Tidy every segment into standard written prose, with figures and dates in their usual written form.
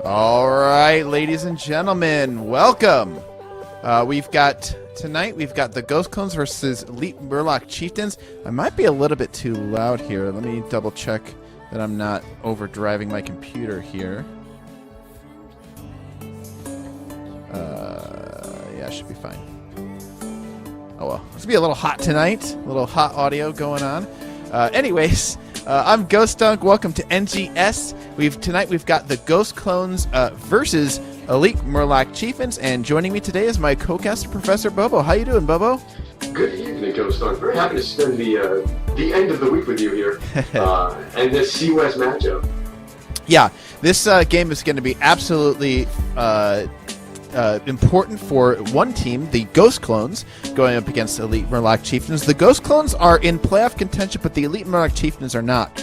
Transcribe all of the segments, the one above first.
All right, ladies and gentlemen, welcome. Tonight we've got the Ghost Clones versus Elite Murloc Chieftains. I might be a little bit too loud here. Let me double check that I'm not overdriving my computer here. Yeah, should be fine. Oh well, it's gonna be a little hot tonight. A little hot audio going on. Anyways, I'm Ghost Dunk. Welcome to NGS. Tonight we've got the Ghost Clones versus Elite Murloc Chieftains, and joining me today is my co-caster, Professor Bobo. How you doing, Bobo? Good evening, Ghost Dunk. Very happy to spend the end of the week with you here, and this C-West matchup. Yeah, this game is going to be absolutely important for one team, the Ghost Clones, going up against Elite Murloc Chieftains. The Ghost Clones are in playoff contention, but the Elite Murloc Chieftains are not.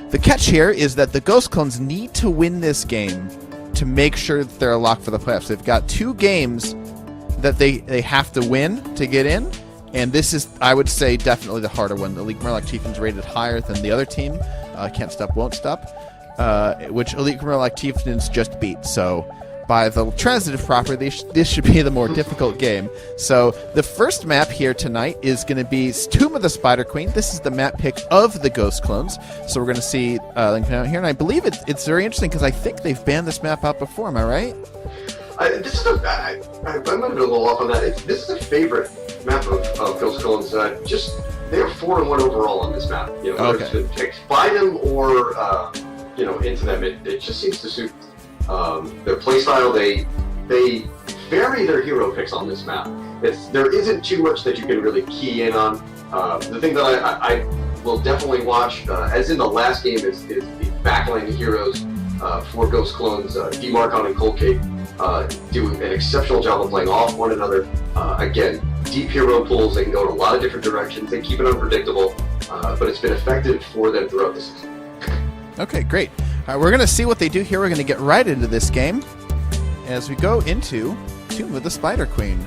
The catch here is that the Ghost Clones need to win this game to make sure that they're a lock for the playoffs. They've got 2 games that they have to win to get in, and this is, I would say, definitely the harder one. The Elite Murloc Chieftains rated higher than the other team, Can't Stop, Won't Stop, which Elite Murloc Chieftains just beat. So by the transitive property, this should be the more difficult game. So the first map here tonight is going to be Tomb of the Spider Queen. This is the map pick of the Ghost Clones. So we're going to see link out here, and I believe it's very interesting because I think they've banned this map out before. Am I right? I might have been a little off on that. This is a favorite map of Ghost Clones. They are 4-1 overall on this map. You know, whether it's been picked by them or into them, it just seems to suit their playstyle. They vary their hero picks on this map. There isn't too much that you can really key in on. The thing that I will definitely watch, as in the last game, is the backline heroes for Ghost Clones. Demarcon and Colcate do an exceptional job of playing off one another. Again, deep hero pools. They can go in a lot of different directions. They keep it unpredictable, but it's been effective for them throughout the season. Okay, great. All right, we're going to see what they do here. We're going to get right into this game as we go into Tomb of the Spider Queen.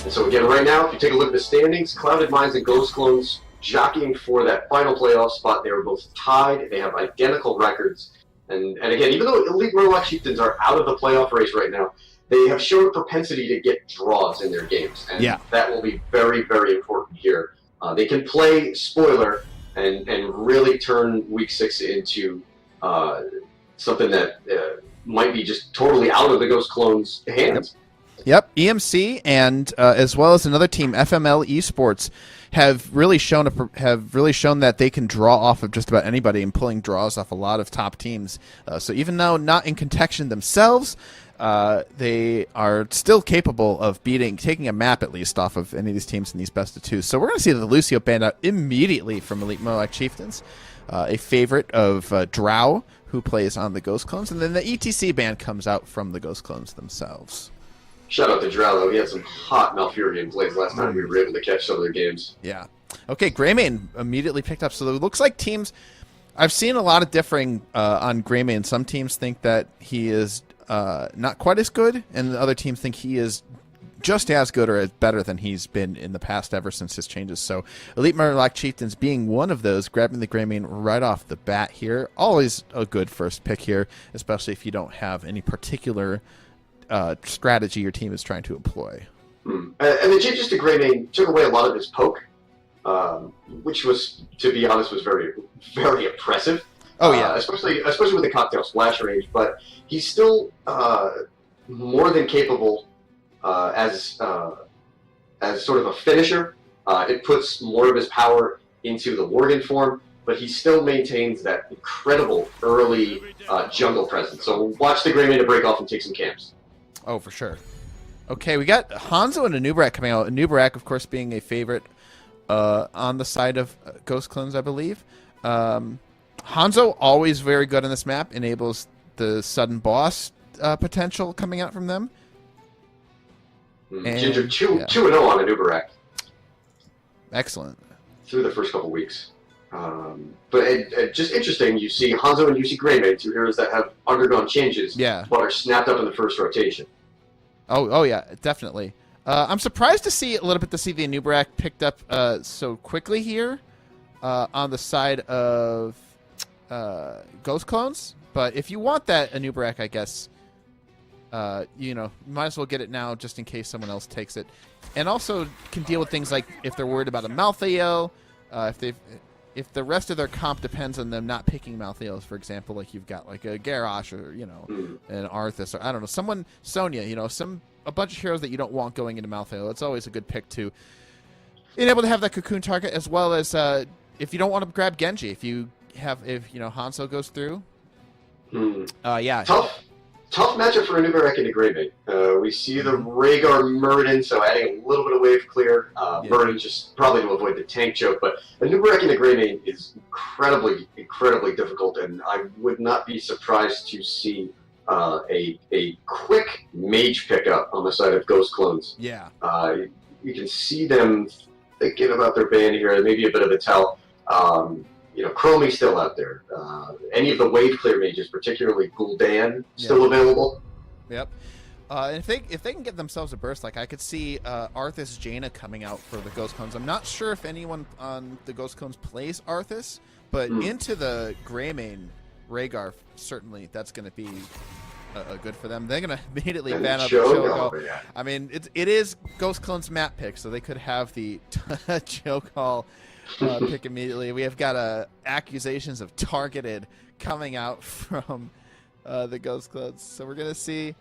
And so again, right now, if you take a look at the standings, Clouded Minds and Ghost Clones jockeying for that final playoff spot. They are both tied. They have identical records. And again, even though Elite Murloc Chieftains are out of the playoff race right now, they have shown a propensity to get draws in their games. And that will be very, very important here. They can play spoiler and really turn Week 6 into something that might be just totally out of the Ghost Clones' hands. Yep. EMC and as well as another team, FML Esports, have really shown that they can draw off of just about anybody and pulling draws off a lot of top teams. So even though not in contention themselves, they are still capable of taking a map at least off of any of these teams in these best of 2. So we're going to see the Lucio banned out immediately from Elite Murloc Chieftains, a favorite of Drow, who plays on the Ghost Clones, and then the ETC ban comes out from the Ghost Clones themselves. Shout out to Drow, though. He had some hot Malfurion plays last time we were able to catch some of their games. Yeah. Okay, Greymane immediately picked up. So it looks like teams... I've seen a lot of differing on Greymane. Some teams think that he is not quite as good, and the other teams think he is just as good or as better than he's been in the past ever since his changes. So Elite Murloc Chieftains being one of those, grabbing the Greymane right off the bat here. Always a good first pick here, especially if you don't have any particular strategy your team is trying to employ. And the changes to Greymane took away a lot of his poke, which was, to be honest, was very, very oppressive. Oh yeah, especially with the cocktail splash range. But he's still more than capable as sort of a finisher. It puts more of his power into the Worgen form, but he still maintains that incredible early jungle presence. So watch the Greymane to break off and take some camps. Oh, for sure. Okay, we got Hanzo and Anubarak coming out. Anubarak, of course, being a favorite on the side of Ghost Clones, I believe. Hanzo, always very good on this map, enables the sudden boss potential coming out from them. Ginger 2-0 on Anubarak. Excellent. Through the first couple weeks. But just interesting, you see Hanzo and you see Greymane, 2 heroes that have undergone changes, but are snapped up in the first rotation. Oh yeah, definitely. I'm surprised to see the Anubarak picked up so quickly here on the side of Ghost Clones. But if you want that Anubarak, I guess, you might as well get it now just in case someone else takes it. And also can deal with things like if they're worried about a Malthael, if the rest of their comp depends on them not picking Malthaels, for example, like you've got like a Garrosh or, an Arthas or I don't know, someone, Sonya, a bunch of heroes that you don't want going into Malthael. It's always a good pick to being able to have that cocoon target, as well as if you don't want to grab Genji, if Hanzo goes through. Yeah. Tough matchup for Anubarak and a Greymane. We see the Rhaegar Murden, so adding a little bit of wave clear. Murden just probably to avoid the tank choke, but Anubarak and a Greymane is incredibly, incredibly difficult, and I would not be surprised to see a quick mage pickup on the side of Ghost Clones. Yeah. You can see them thinking about their band here, maybe a bit of a tell. Chromie's still out there. Any of the wave clear mages, particularly Gul'dan, still available. Yep. And if they can get themselves a burst, like I could see Arthas Jaina coming out for the Ghost Clones. I'm not sure if anyone on the Ghost Clones plays Arthas, but into the Greymane Rhaegar, certainly that's going to be good for them. They're going to immediately ban up Cho'Gall. Yeah. I mean, it is Ghost Clones map pick, so they could have the Cho'Gall pick immediately. We have got accusations of targeted coming out from the Ghost Clones. So we're going to see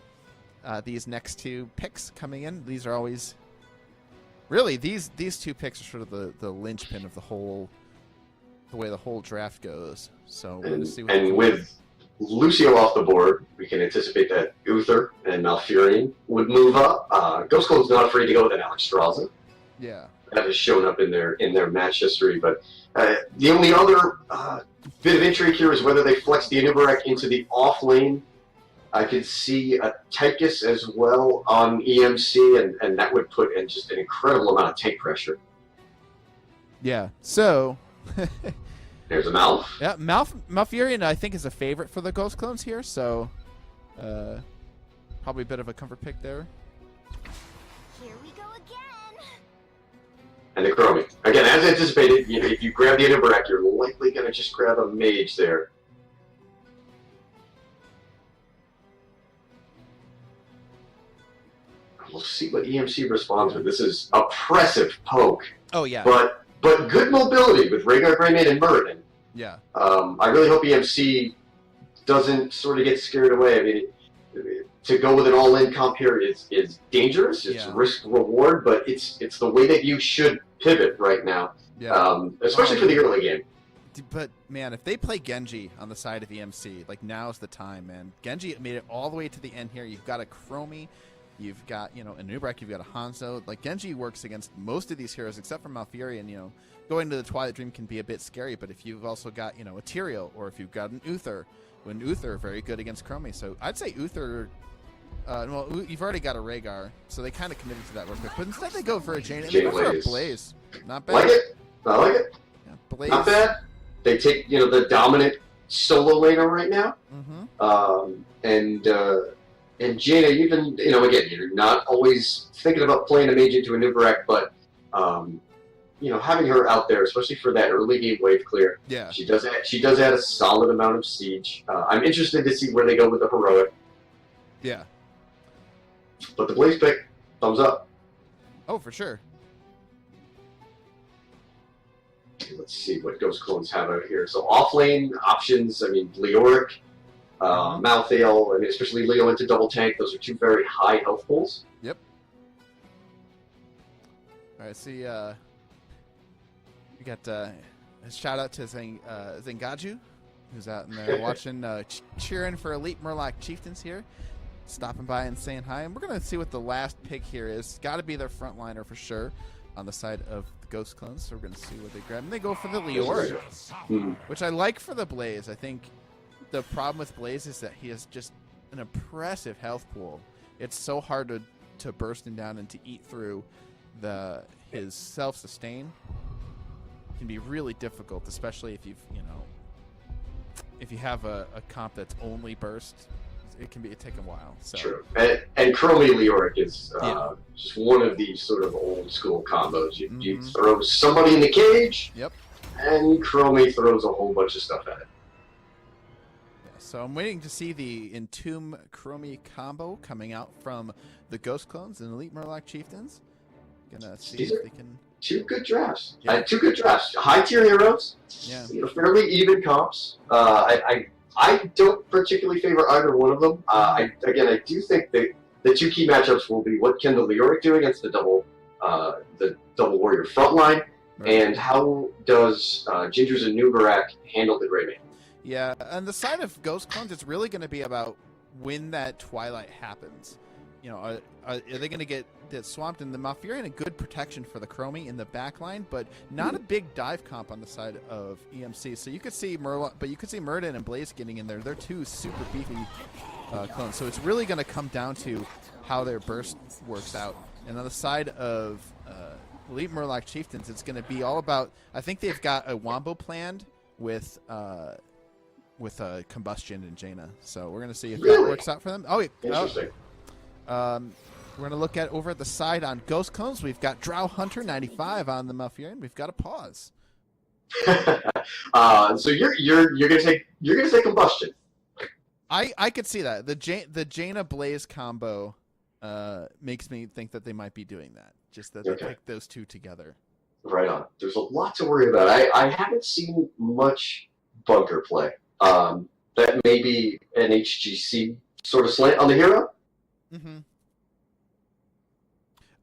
these next two picks coming in. These are always... Really, these two picks are sort of the linchpin of the way the whole draft goes. So we're going to see what... And with Lucio off the board, we can anticipate that Uther and Malfurion would move up. Ghost Clone's not afraid to go with an Alexstrasza. Yeah. That has shown up in their match history, but the only other bit of intrigue here is whether they flex the Anubarak into the off lane. I could see a Tychus as well on EMC, and that would put in just an incredible amount of tank pressure. Yeah, so... There's a Malf. Yeah, Malfurion, I think, is a favorite for the Ghost Clones here, so probably a bit of a comfort pick there. Here we go again. And the Chromie. Again, as anticipated, if you grab the Anubarak, you're likely going to just grab a mage there. We'll see what EMC responds with. This is oppressive poke. Oh, yeah. But good mobility with Rhaegar, Greymane, and Murden. Yeah. I really hope EMC doesn't sort of get scared away. I mean, to go with an all-in comp here is dangerous. It's risk-reward, but it's the way that you should pivot right now, especially for the early game. But, man, if they play Genji on the side of EMC, like, now's the time, man. Genji made it all the way to the end here. You've got a Chromie. You've got, a Anubarak, you've got a Hanzo. Like, Genji works against most of these heroes, except for Malfurion. Going to the Twilight Dream can be a bit scary, but if you've also got, a Tyrael, or if you've got an Uther, very good against Chromie. So I'd say Uther, you've already got a Rhaegar, so they kind of committed to that real quick. But instead they go for a Jaina. They go for a Blaze. Not bad. Like it. I like it. Yeah, Blaze. Not bad. They take, the dominant solo laner right now. And Jaina, even, again, you're not always thinking about playing a mage into a Anubarak, but, having her out there, especially for that early game wave clear, she does add a solid amount of siege. I'm interested to see where they go with the heroic. Yeah. But the Blaze pick, thumbs up. Oh, for sure. Let's see what Ghost Clones have out here. So off-lane options, Leoric, Malthael, especially Leo into double tank. Those are two very high health pools. Yep. All right, see, we got a shout out to Zengaju, who's out in there watching, cheering for Elite Murloc Chieftans here, stopping by and saying hi. And we're going to see what the last pick here is. Got to be their frontliner for sure on the side of the Ghost Clones. So we're going to see what they grab. And they go for the Leoric, which I like for the Blaze. I think the problem with Blaze is that he has just an impressive health pool. It's so hard to burst him down and to eat through his self-sustain. It can be really difficult, especially if if you have a comp that's only burst. It can take a while. So. True. And Chromie Leoric is just one of these sort of old school combos. You throw somebody in the cage, and Chromie throws a whole bunch of stuff at it. So I'm waiting to see the Entomb Chromie combo coming out from the Ghost Clones and Elite Murloc Chieftains. Gonna see if they can... Two good drafts. Yeah. Two good drafts. High-tier heroes. Yeah. Fairly even comps. I don't particularly favor either one of them. I do think that the two key matchups will be what can the Leoric do against the double warrior frontline, Right. and how does Ginger's and Nubarak handle the Grey Mane. Yeah, on the side of Ghost Clones, it's really going to be about when that Twilight happens. You know, are they going to get swamped? And the Malfurion a good protection for the Chromie in the back line, but not a big dive comp on the side of EMC. So you could see Murloc, but you could see Murden and Blaze getting in there. They're two super beefy clones. So it's really going to come down to how their burst works out. And on the side of Elite Murloc Chieftains, it's going to be all about. I think they've got a wombo planned with Combustion and Jaina. So we're going to see if that works out for them. Oh, wait. Interesting. We're going to look at over at the side on Ghost Clones. We've got Drow Hunter 95 on the Malfurion. We've got a pause. So you're gonna take Combustion. I could see that. The Jaina Blaze combo makes me think that they might be doing that. Just that they pick those two together. Right on. There's a lot to worry about. I haven't seen much bunker play. That may be an HGC sort of slant on the hero. Mm-hmm.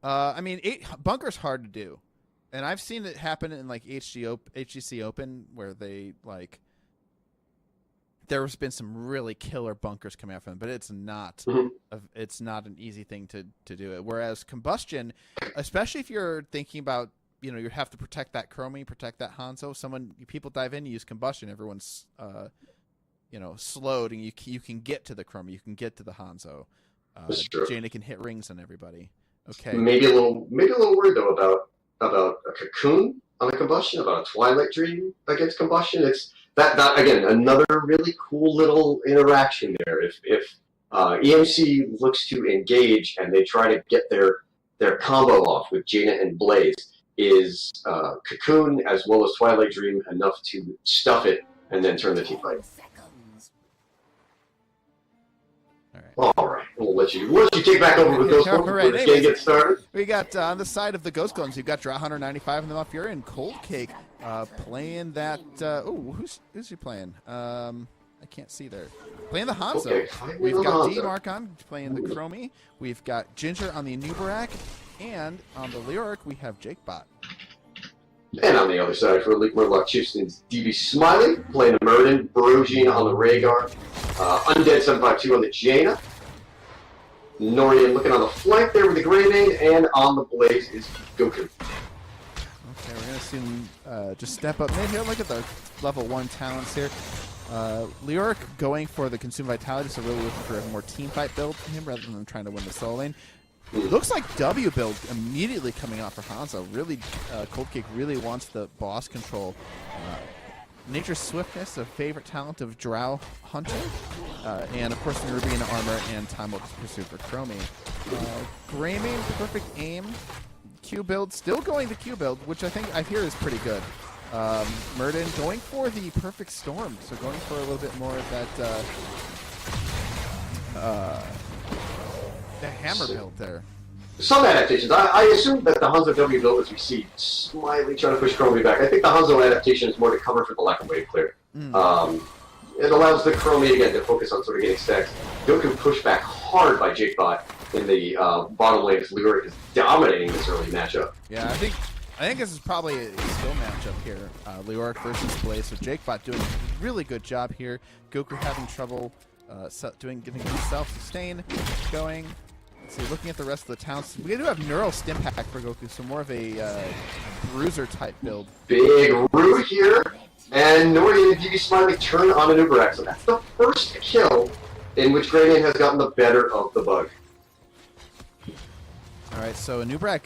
I mean, bunker's hard to do, and I've seen it happen in like HGC Open where they like. There's been some really killer bunkers coming out from them, but it's not. It's not an easy thing to do it. Whereas Combustion, especially if you're thinking about, you have to protect that Chromie, protect that Hanzo. People dive in, you use Combustion, everyone's slowed, and you can get to the Chromie, you can get to the Hanzo. Jaina can hit rings on everybody. Okay. Maybe a little worried though about a Cocoon on a Combustion, about a Twilight Dream against Combustion. It's that again, another really cool little interaction there. If EMC looks to engage and they try to get their combo off with Jaina and Blaze, is Cocoon as well as Twilight Dream enough to stuff it and then turn the team fight? All right. We'll let you take back over with Ghost Clones before this game gets started. We got on the side of the Ghost Clones, you've got Drow Hunter 95 in the Malfurion and Cold Cake playing that. Who's he playing? I can't see there. Playing the Hanzo. Okay, We've got D-Mark playing the Chromie. We've got Ginger on the Nubarak. And on the Leoric, we have Jakebot. And on the other side for Elite Murloc Chieftains, DB Smiley playing the Murden, Barogene on the Rhaegar, Undead 752 on the Jaina, Norian looking on the flank there with the Grey Mane, and on the Blaze is Goku. Okay, we're going to see him just step up mid here. Look at the level 1 talents here. Leoric going for the Consume Vitality, so really looking for a more team fight build from him rather than trying to win the solo lane. Looks like W build immediately coming out for Hanzo. Really, Cold Cake really wants the boss control. Nature's Swiftness, a favorite talent of Drow Hunter. And of course, Ruby Armor and Time Will Pursue for Chromie. Grey Mane, perfect aim. Q build, still going the Q build, which I hear is pretty good. Murden going for the perfect storm, so going for a little bit more of that the hammer build there. Some adaptations. I assume that the Hanzo W build, as we see Smiley trying to push Chromie back, I think the Hanzo adaptation is more to cover for the lack of wave clear. It allows the Chromie, again, to focus on sort of getting stacks. Goku pushed back hard by Jakebot in the bottom lane as Leoric is dominating this early matchup. Yeah, I think this is probably a skill matchup here. Leoric versus Blaze. So Jakebot doing a really good job here. Goku having trouble getting himself sustain going. Let's see, looking at the rest of the towns, we do have Neural Stim Pack for Goku, so more of a bruiser type build. Big root here, and Norian and DB Smiley turn on a Nubarak. So that's the first kill in which Grey Mane has gotten the better of the bug. Alright, so Nubarak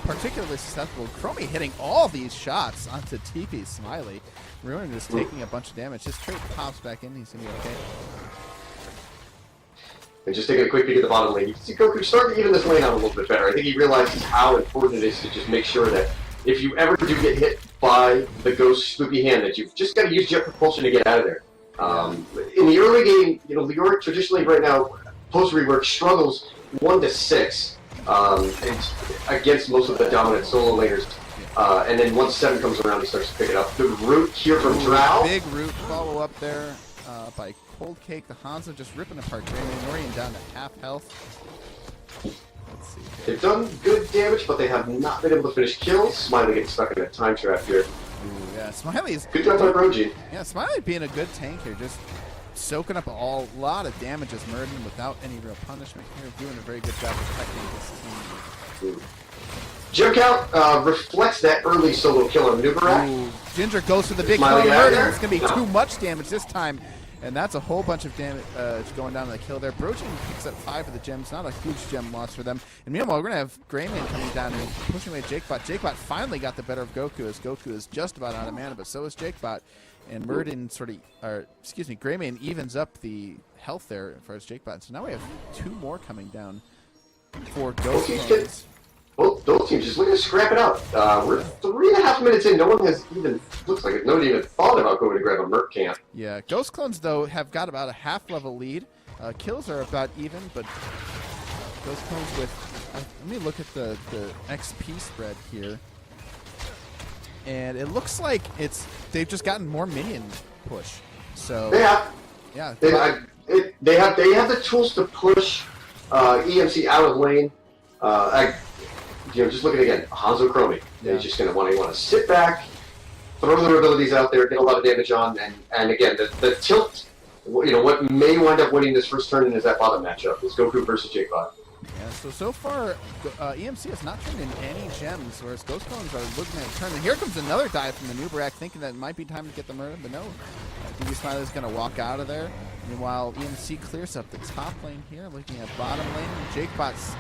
particularly susceptible. Chromie hitting all these shots onto TP Smiley. Ruin is taking a bunch of damage. His trait pops back in, he's going to be okay. And just taking a quick peek at the bottom lane, you can see Goku starting to even this lane out a little bit better. I think he realizes how important it is to just make sure that if you ever do get hit by the ghost spooky hand, that you've just got to use jet propulsion to get out of there. In the early game, Leoric traditionally right now, post-rework, struggles 1 to 6 and against most of the dominant solo laners. And then once 7 comes around, he starts to pick it up. The root here from Drow. Big root follow up there by Cold Cake. The Hanzo just ripping apart Greymane. Norian down to half health. Let's see here. They've done good damage, but they have not been able to finish kills. Smiley getting stuck in a time trap here. Ooh, yeah, Smiley's good job by Roji. Yeah, Smiley being a good tank here, just soaking up a lot of damage as Murden without any real punishment here, doing a very good job protecting this team. Gem count reflects that early solo kill on Nubarak. Ooh, Ginger goes for the big kill Smiley on out Murden. there? It's going to be No. too much damage this time, and that's a whole bunch of damage going down to the kill there. Brochin picks up 5 of the gems, not a huge gem loss for them. And meanwhile, we're going to have Greymane coming down and pushing away Jakebot. Jakebot finally got the better of Goku, as Goku is just about out of mana, but so is Jakebot. And Murden Greymane evens up the health there as far as Jakebot. So now we have 2 more coming down for Ghost Clones. Well, those teams just looking to scrap it out. We're 3.5 minutes in. No one has even, looks like it, no one even thought about going to grab a Merc camp. Yeah, Ghost Clones, though, have got about a half-level lead. Kills are about even, but Ghost Clones with... let me look at the XP spread here. And it looks like they've just gotten more minion push. So They have. Yeah. They have the tools to push EMC out of lane. Just looking again, Hanzo Chromie. They're just going to want to sit back, throw their abilities out there, get a lot of damage on, and again, the tilt. What may wind up winning this first turn is that bottom matchup. It's Goku versus Jakebot. Yeah, so far, EMC has not turned in any gems, whereas Ghost Clones are looking at a turn. And here comes another dive from the Nubarak, thinking that it might be time to get the murder, but no. DB Smiley is going to walk out of there. Meanwhile, EMC clears up the top lane here, looking at bottom lane. Jakebot's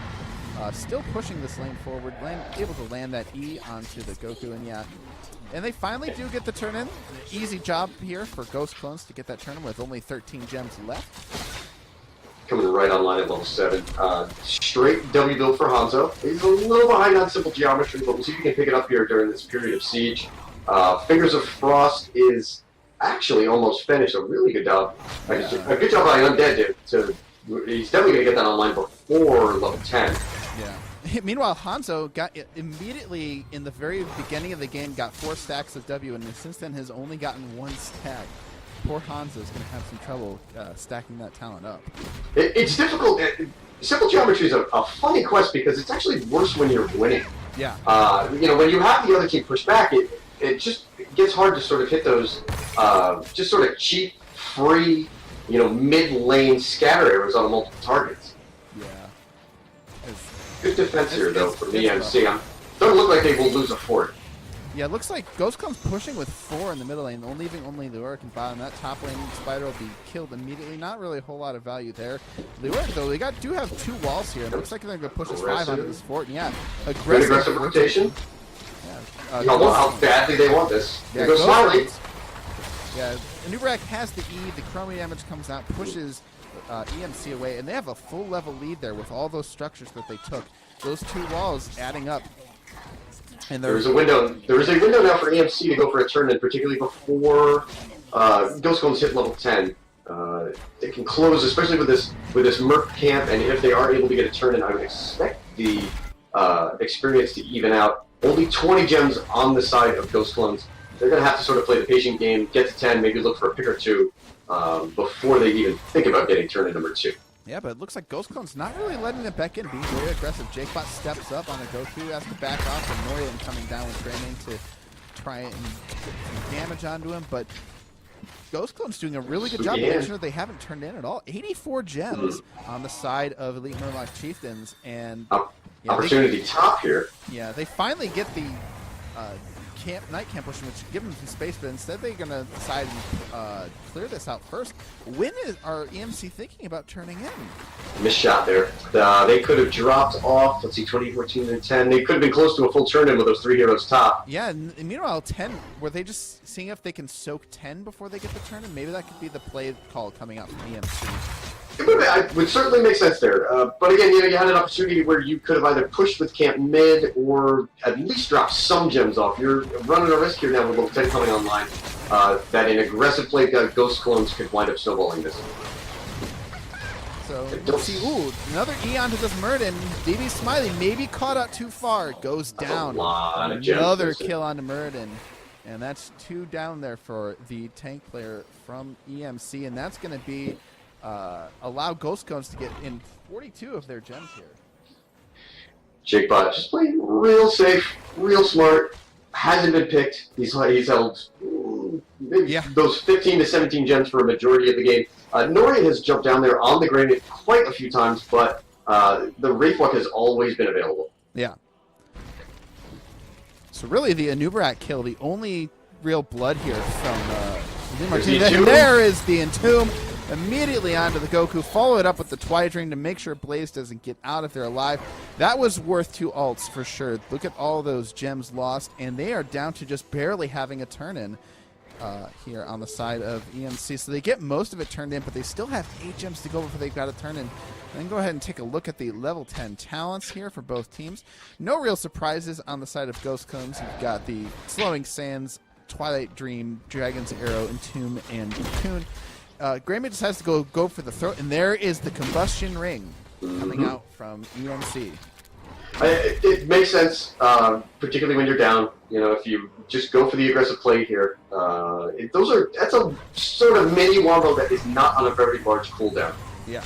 still pushing this lane forward, able to land that E onto the Goku, and they finally do get the turn in. Easy job here for Ghost Clones to get that turn in with only 13 gems left. Coming right online at level 7. Straight W build for Hanzo. He's a little behind on simple geometry, but we'll see if he can pick it up here during this period of siege. Fingers of Frost is actually almost finished. A really good job. A good job by Undead. He's definitely going to get that online before level 10. Yeah. Meanwhile, Hanzo got immediately in the very beginning of the game, got 4 stacks of W, and since then has only gotten 1 stack. Poor Hanzo is going to have some trouble stacking that talent up. It's difficult. Simple geometry is a funny quest because it's actually worse when you're winning. Yeah. When you have the other team push back, it just gets hard to sort of hit those just sort of cheap, free, mid-lane scatter arrows on multiple targets. Yeah. Good defense here, though, for EMC. Doesn't look like they will lose a fort. Yeah, it looks like Ghost comes pushing with 4 in the middle lane, leaving only Leoric and bottom. That top lane Spider will be killed immediately. Not really a whole lot of value there. Leoric, though, they do have 2 walls here. It looks like they're going to push us 5 onto this fort. And yeah, aggressive rotation. Yeah. How badly they want this. Yeah, Go Smiley. Yeah, Nubarak has the E. The chromie damage comes out, pushes EMC away, and they have a full level lead there with all those structures that they took. Those 2 walls adding up. And there is a window. There is a window now for EMC to go for a turn, and particularly before Ghost Clones hit level 10. They can close, especially with this Merc camp, and if they are able to get a turn in, I would expect the experience to even out. Only 20 gems on the side of Ghost Clones. They're going to have to sort of play the patient game, get to 10, maybe look for a pick or 2 before they even think about getting turn in number 2. Yeah, but it looks like Ghost Clone's not really letting them back in, being very aggressive. Jakebot steps up on a Goku, has to back off, and Norian coming down with Greymane to try and get some damage onto him, but Ghost Clone's doing a really good job making sure they haven't turned in at all. 84 gems on the side of Elite Murloc Chieftans, and opportunity top here. Yeah, they finally get the night camp pushing, which give them some space, but instead they're going to decide and clear this out first. When are EMC thinking about turning in? Missed shot there. They could have dropped off, let's see, 2014 and 10. They could have been close to a full turn in with those 3 heroes top. Yeah, and meanwhile, 10, were they just seeing if they can soak 10 before they get the turn in? Maybe that could be the play call coming out from EMC. It would certainly make sense there. But again, you had an opportunity where you could have either pushed with camp mid or at least dropped some gems off. You're running a risk here now with level 10 coming online that an aggressive play Ghost Clones could wind up snowballing this. So let's see. Ooh, another E onto this Murden. DB Smiley maybe caught out too far. Goes down. Another kill onto Murden. And that's 2 down there for the tank player from EMC. And that's going to be allow Ghost Cones to get in 42 of their gems here. Jakebot just playing real safe, real smart. Hasn't been picked. He's held maybe those 15 to 17 gems for a majority of the game. Nori has jumped down there on the granite quite a few times, but the Wraithwalk has always been available. Yeah. So really the Anubarak kill, the only real blood here from Martinez. And there is the Entomb. Immediately onto the Goku, follow it up with the Twilight Ring to make sure Blaze doesn't get out if they're alive. That was worth 2 ults for sure. Look at all those gems lost, and they are down to just barely having a turn-in here on the side of EMC. So they get most of it turned in, but they still have 8 gems to go before they got a turn-in. Then go ahead and take a look at the level 10 talents here for both teams. No real surprises on the side of Ghost Cones. You've got the Slowing Sands, Twilight Dream, Dragon's Arrow, Entomb, and Cocoon. Grayman decides to go for the throat, and there is the Combustion Ring coming out from EMC. It makes sense, particularly when you're down. If you just go for the aggressive play here, that's a sort of mini wombo that is not on a very large cooldown. Yeah.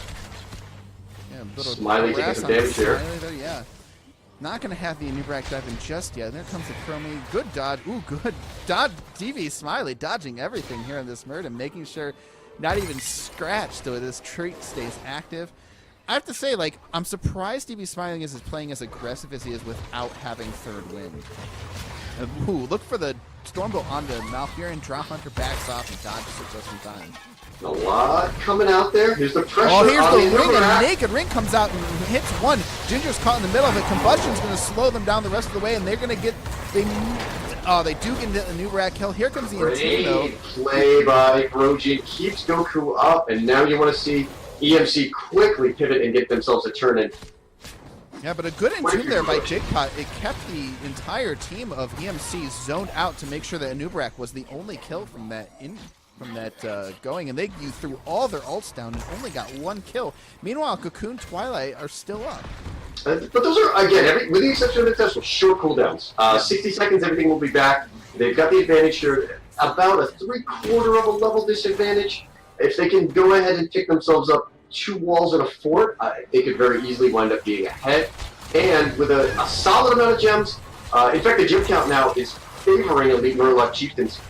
Smiley taking some damage here. Yeah. Not going to have the Anubarak dive in just yet. And there comes the Chromie. Good dodge. Ooh, good dodge. DV Smiley dodging everything here in this Murder, making sure not even scratched so this trait stays active. I have to say, I'm surprised DB Smiley is playing as aggressive as he is without having third wind. Ooh, look for the Stormbolt onto Malfurion. Drop Hunter backs off and dodges it just in time. A lot coming out there. Here's the pressure. Oh, here's on the ring, and Naked Ring comes out and hits one. Ginger's caught in the middle of it. Combustion's going to slow them down the rest of the way, and they're going to get... They do get into a new rack kill. Here comes the Entomb, though. Play by Brojin. Keeps Goku up, and now you want to see EMC quickly pivot and get themselves a turn-in. Yeah, but a good Entomb there by Jakepot. It kept the entire team of EMC zoned out to make sure that Anubarak was the only kill from that going, and they threw all their ults down and only got 1 kill. Meanwhile, Cocoon, Twilight are still up. But those are, again, with the exception of the test, short cooldowns. 60 seconds, everything will be back. They've got the advantage here, about a 3/4 of a level disadvantage. If they can go ahead and pick themselves up 2 walls and a fort, they could very easily wind up being ahead. And with a solid amount of gems, in fact, the gem count now is favoring Elite Murloc Chieftans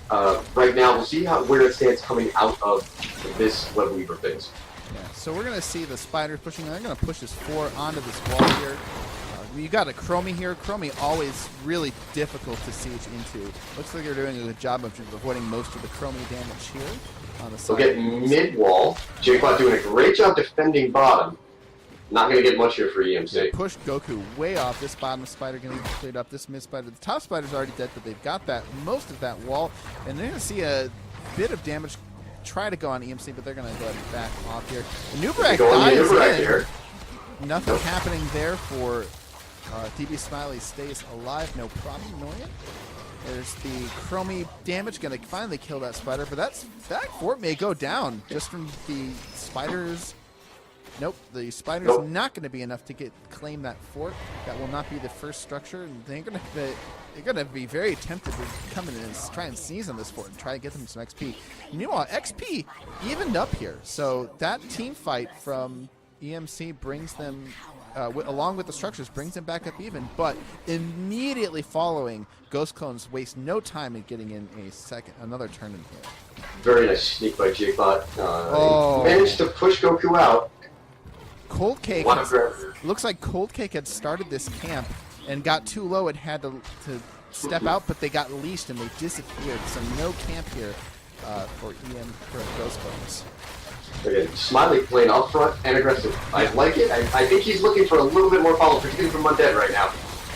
right now. We'll see where it stands coming out of this Web Weaver phase. Yeah, so we're going to see the Spiders pushing. They're going to push this 4 onto this wall here. You got a Chromie here. Chromie always really difficult to siege into. Looks like they're doing a good job of just avoiding most of the Chromie damage here on the side. They'll get mid-wall. Jakebot doing a great job defending bottom. Not going to get much here for EMC. They pushed Goku way off. This bottom spider going to get cleared up. This mid spider. The top spider's already dead, but they've got most of that wall. And they're going to see a bit of damage try to go on EMC, but they're going to go ahead and back off here. Anubarak dies in. Here. Nothing happening there for DB Smiley. Stays alive. No problem. Annoying. There's the Chromie damage. Going to finally kill that spider, but that fort may go down just from the spiders. Nope, the spider's not going to be enough to claim that fort. That will not be the first structure, and they're going to be very tempted to come in and try and seize on this fort and try to get them some XP. Meanwhile, XP evened up here, so that team fight from EMC brings them, along with the structures, brings them back up even. But immediately following, Ghost Clones waste no time in getting in another turn in here. Very nice sneak by Jakebot. Managed to push Goku out. Cold Cake looks like Cold Cake had started this camp and got too low and had to step out, but they got leashed and they disappeared. So no camp here for Ghost Clones. Again, Smiley playing up front and aggressive. I like it. I think he's looking for a little bit more follow, particularly from Undead right now.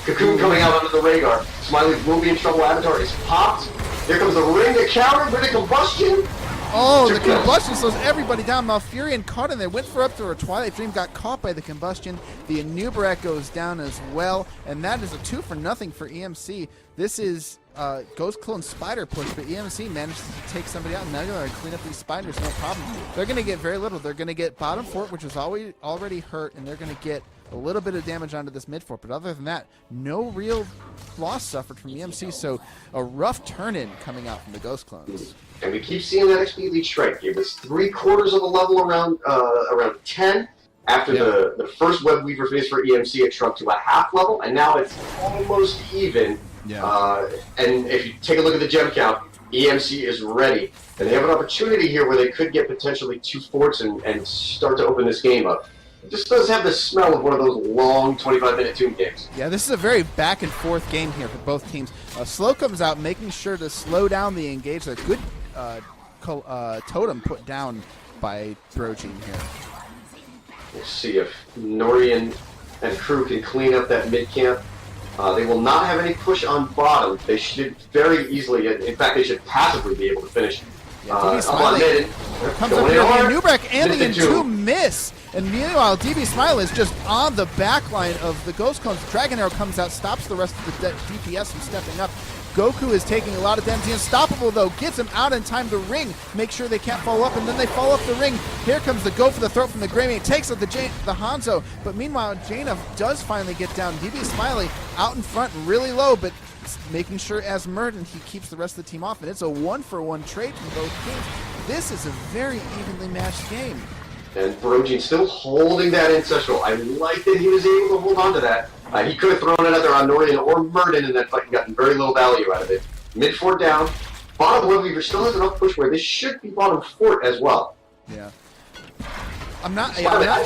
Cocoon coming out under the Rhaegar. Smiley will be in trouble. Avatar is popped. Here comes the ring to counter with a combustion. Oh, the combustion slows everybody down. Malfurion caught in there. Went for up to her Twilight Dream. Got caught by the combustion. The Anubarak goes down as well. And that is a 2-for-0 for EMC. This is Ghost Clone Spider push, but EMC managed to take somebody out. Now they're going to clean up these spiders, no problem. They're going to get very little. They're going to get bottom fort, which is already hurt, and they're going to get a little bit of damage onto this mid fort. But other than that, no real loss suffered from EMC. So a rough turn-in coming out from the Ghost Clones. And we keep seeing that XP lead strike. It was 3/4 of a level around 10. After the first Web Weaver phase for EMC, it shrunk to a half level, and now it's almost even. Yeah. And if you take a look at the gem count, EMC is ready. And they have an opportunity here where they could get potentially 2 forts and start to open this game up. It just does have the smell of one of those long 25-minute tomb games. Yeah, this is a very back-and-forth game here for both teams. Slow comes out, making sure to slow down the engage. A good totem put down by Brogene here. We'll see if Norian and crew can clean up that mid-camp. They will not have any push on bottom. They should very easily, in fact, they should passively be able to finish. Comes up here, the Nubrek and the Entomb miss. And meanwhile, DB Smile is just on the back line of the Ghost Clones. Dragon Arrow comes out, stops the rest of the DPS from stepping up. Goku is taking a lot of damage. The Unstoppable, though, gets him out in time to ring. Make sure they can't follow up, and then they follow up the ring. Here comes the go for the throat from the Greymane. Takes out the Hanzo, but meanwhile, Jaina does finally get down. DB Smiley out in front, really low, but making sure as Murden, he keeps the rest of the team off, and it's a 1-for-1 trade from both teams. This is a very evenly matched game. And Brogene still holding that Ancestral. I like that he was able to hold on to that. He could have thrown it either on Norian or Murden and then fucking gotten very little value out of it. Mid fort down. Bottom Web Weaver still has enough push where this should be bottom fort as well. Yeah. I'm not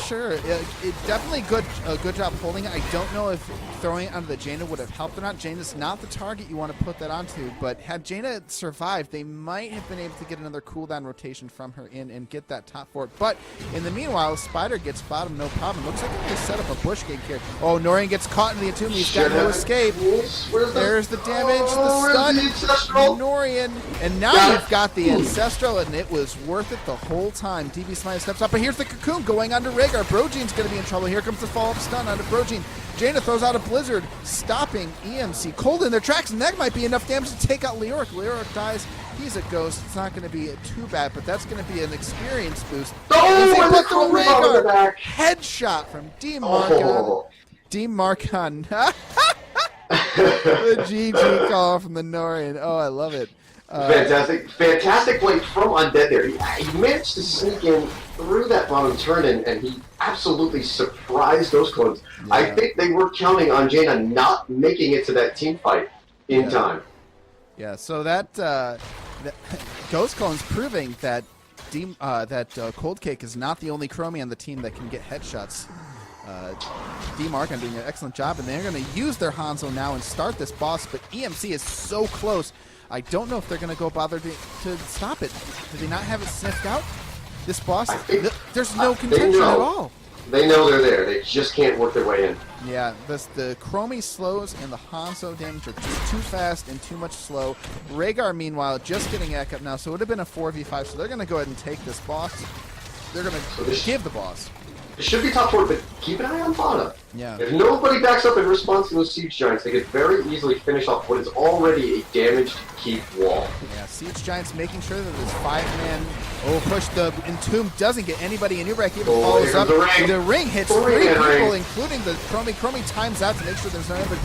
sure. It definitely a good job holding it. I don't know if throwing it onto the Jaina would have helped or not. Jaina's not the target you want to put that onto, but had Jaina survived, they might have been able to get another cooldown rotation from her in and get that top fort. But in the meanwhile, Spider gets bottom, no problem. Looks like they set up a bush gate here. Oh, Norian gets caught in the Entomb. He's got no escape. There's the damage, the stun. Norian. And now you've got the Ancestral, and it was worth it the whole time. DB Smile steps up, but here's the Cocoon going onto Rhaegar. Brogene's going to be in trouble. Here comes the follow-up stun onto Brogene. Jaina throws out a Blizzard, stopping EMC cold in their tracks, and that might be enough damage to take out Leoric. Leoric dies. He's a ghost. It's not going to be too bad, but that's going to be an experience boost. Oh, and the Rhaegar headshot from D. Marcon. Oh. D. Marcon. The GG call from the Norian. Oh, I love it. Fantastic play from Undead there. He managed to sneak in through that bottom turn, and he absolutely surprised those clones. Yeah. I think they were counting on Jaina not making it to that team fight in time. Yeah, so that Ghost Clones proving that Cold Cake is not the only Chromie on the team that can get headshots. D-Mark doing an excellent job, and they're going to use their Hanzo now and start this boss, but EMC is so close. I don't know if they're going to go bother to stop it. Do they not have it sniffed out? This boss, there's no contention at all. They know they're there. They just can't work their way in. Yeah, the Chromie slows and the Hanzo damage are just too fast and too much slow. Rhaegar, meanwhile, just getting Ek up now, so it would have been a 4v5, so they're going to go ahead and take this boss. They're going to give the boss. It should be top 4, but keep an eye on bottom. Yeah. If nobody backs up in response to those Siege Giants, they could very easily finish off what is already a damaged keep wall. Yeah, Siege Giants making sure that this 5-man push. The Entomb doesn't get anybody, and Nubrek even follows up. The ring hits 3 people, including the Chromie. Chromie times out to make sure there's no anybody.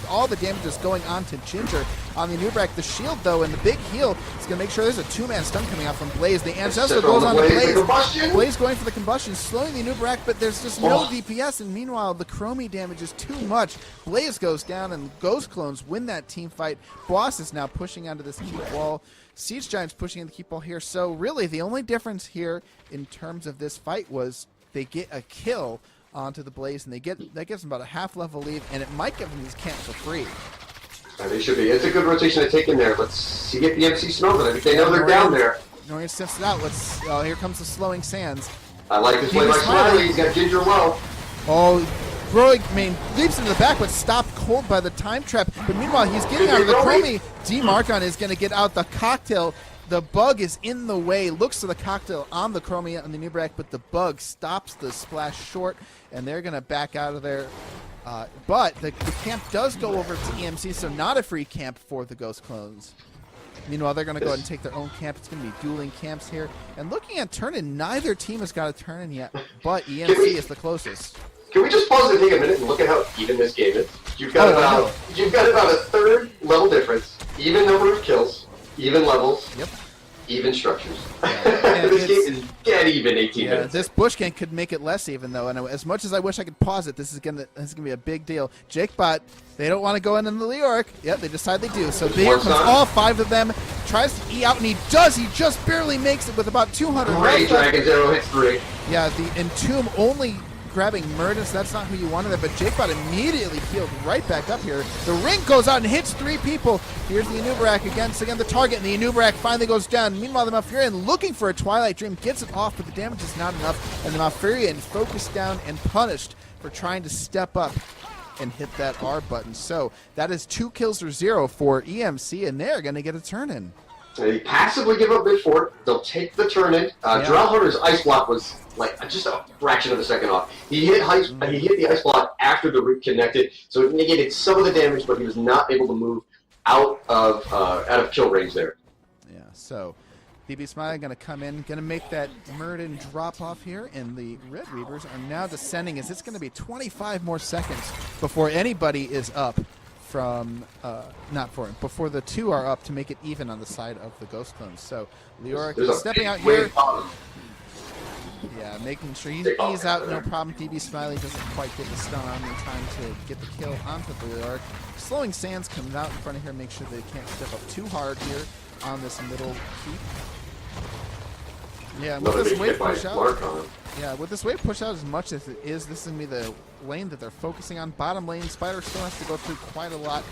All the damage is going on to Ginger. On the Nubrek, the shield, though, and the big heal is going to make sure there's a 2-man stun coming out from Blaze. The Ancestral goes on to Blaze. Blaze going for the combustion, slowing the Nubrek, but there's just no DPS, and meanwhile, the Chromie damage is too much. Blaze goes down, and Ghost Clones win that team fight. Boss is now pushing onto this keep wall. Siege Giants pushing in the keep wall here. So, really, the only difference here in terms of this fight was they get a kill onto the Blaze, and that gives them about a half-level lead, and it might give them these camps for free. They should be. It's a good rotation to take in there. Let's see if the MC smells it. I think they know they're down there. Norian sniffs it out. Here comes the slowing sands. I like this play by Smiley. He's got Ginger low. Oh, Broig leaps into the back, but stopped cold by the time trap. But meanwhile, he's getting out of the Chromie. D-Markon is going to get out the cocktail. The bug is in the way. Looks to the cocktail on the Chromie on the Nubrak, but the bug stops the splash short, and they're going to back out of there. But the camp does go over to EMC, so not a free camp for the Ghost Clones. Meanwhile, they're going to go ahead and take their own camp. It's going to be dueling camps here. And looking at turn-in, neither team has got a turn-in yet, but EMC is the closest. Can we just pause and take a minute and look at how even this game is? You've got about a third level difference, even number of kills, even levels, even structures. Yeah. This game is dead even 18 minutes. This bush gank could make it less even though, and as much as I wish I could pause it, this is gonna be a big deal. JakeBot, they don't want to go in the Leoric. Yep, they decide they do. So here comes all 5 of them. Tries to E out, and he does. He just barely makes it with about 200. Great Dragon's Arrow hits 3. Yeah, the Entomb only grabbing Murdus. That's not who you wanted there, but JakeBot immediately healed right back up here. The ring goes out and hits 3 people. Here's the Anubarak against the target, and the Anubarak finally goes down. Meanwhile, the Malfurion looking for a Twilight Dream gets it off, but the damage is not enough, and the Malfurion focused down and punished for trying to step up and hit that R button. So that is 2 kills or 0 for EMC, and they're going to get a turn-in. They passively give up mid fort. They'll take the turn-in. Drow Hunter's ice block was like just a fraction of a second off. He hit the ice block after the root connected, so it negated some of the damage, but he was not able to move out of kill range there. Yeah. So BB Smiley going to come in, going to make that Murden drop off here, and the Red Reavers are now descending as it's going to be 25 more seconds before anybody is up. Before the 2 are up to make it even on the side of the Ghost Clones. So Leoric is stepping out here. Yeah, making sure he ease out, no problem. DB Smiley doesn't quite get the stun on in time to get the kill onto the Leoric. Slowing Sands comes out in front of here, make sure they can't step up too hard here on this middle keep. Yeah, with this wave push out. Yeah, with this wave push out as much as it is, this is going to be the lane that they're focusing on. Bottom lane, Spider still has to go through quite a lot.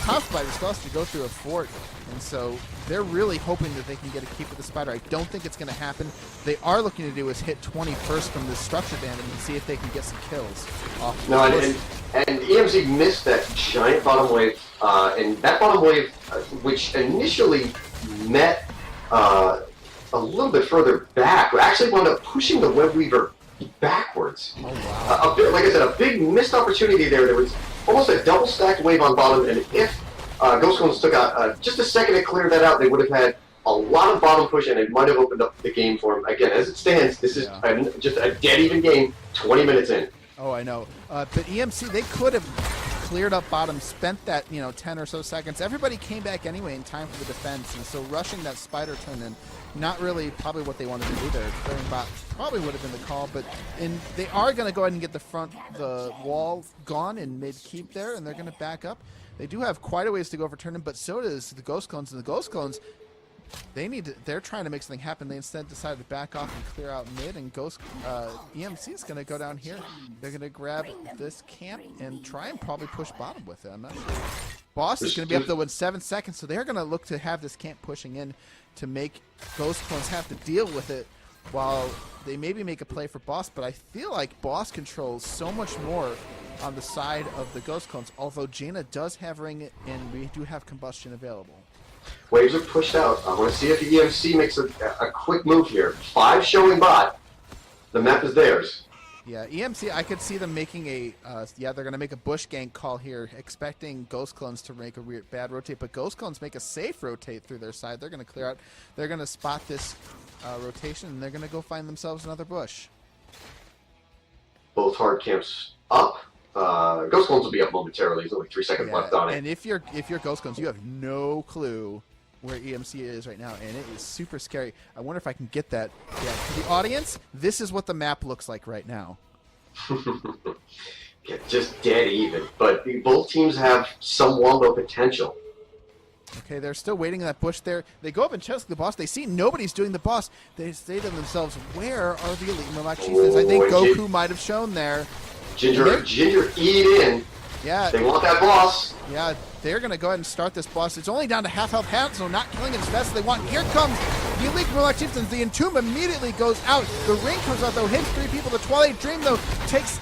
Top Spider still has to go through a fort, and so they're really hoping that they can get a keep with the Spider. I don't think it's going to happen. They are looking to do is hit 21st from this structure damage and see if they can get some kills off. No, and EMC missed that giant bottom wave, and that bottom wave, which initially met a little bit further back, actually wound up pushing the Web Weaver backwards. Oh, wow. Like I said, a big missed opportunity there. There was almost a double stacked wave on bottom, and if Ghost Clones took just a second to clear that out, they would have had a lot of bottom push, and it might have opened up the game for them. Again, as it stands, this is just a dead even game, 20 minutes in. Oh, I know. But EMC, they could have cleared up bottom, spent that 10 or so seconds. Everybody came back anyway in time for the defense, and so rushing that Spider turn-in, not really probably what they wanted to do there. Clearing bot probably would have been the call, but they are going to go ahead and get the wall gone in mid-keep there, and they're going to back up. They do have quite a ways to go for turn-in, but so does the Ghost Clones, and the Ghost Clones, they're trying to make something happen. They instead decided to back off and clear out mid, and EMC is going to go down here. They're going to grab this camp and try and probably push bottom with it. I'm not sure. Boss is going to be up though in 7 seconds, so they're going to look to have this camp pushing in to make Ghost Clones have to deal with it while they maybe make a play for Boss, but I feel like Boss controls so much more on the side of the Ghost Clones, although Jaina does have Ring and we do have Combustion available. Waves are pushed out. I want to see if the EMC makes a quick move here. 5 showing bot. The map is theirs. Yeah, EMC, I could see them making they're going to make a bush gank call here, expecting Ghost Clones to make a weird bad rotate, but Ghost Clones make a safe rotate through their side. They're going to clear out. They're going to spot this rotation, and they're going to go find themselves another bush. Both hard camps up. Ghost Clones will be up momentarily. There's only 3 seconds left on it. And if you're Ghost Clones, you have no clue where EMC is right now, and it is super scary. I wonder if I can get that. Yeah, for the audience, this is what the map looks like right now. Yeah, just dead even. But both teams have some Wombo potential. Okay, they're still waiting in that bush there. They go up and chase the boss. They see nobody's doing the boss. They say to themselves, where are the Elite Murloc Chieftans? I think Goku might have shown there. Ginger eat in. Yeah. They want that boss. Yeah, they're going to go ahead and start this boss. It's only down to half health, so not killing it as fast as they want. Here comes the Elite Murloc Chieftans. The Entomb immediately goes out. The ring comes out, though, hits 3 people. The Twilight Dream, though, takes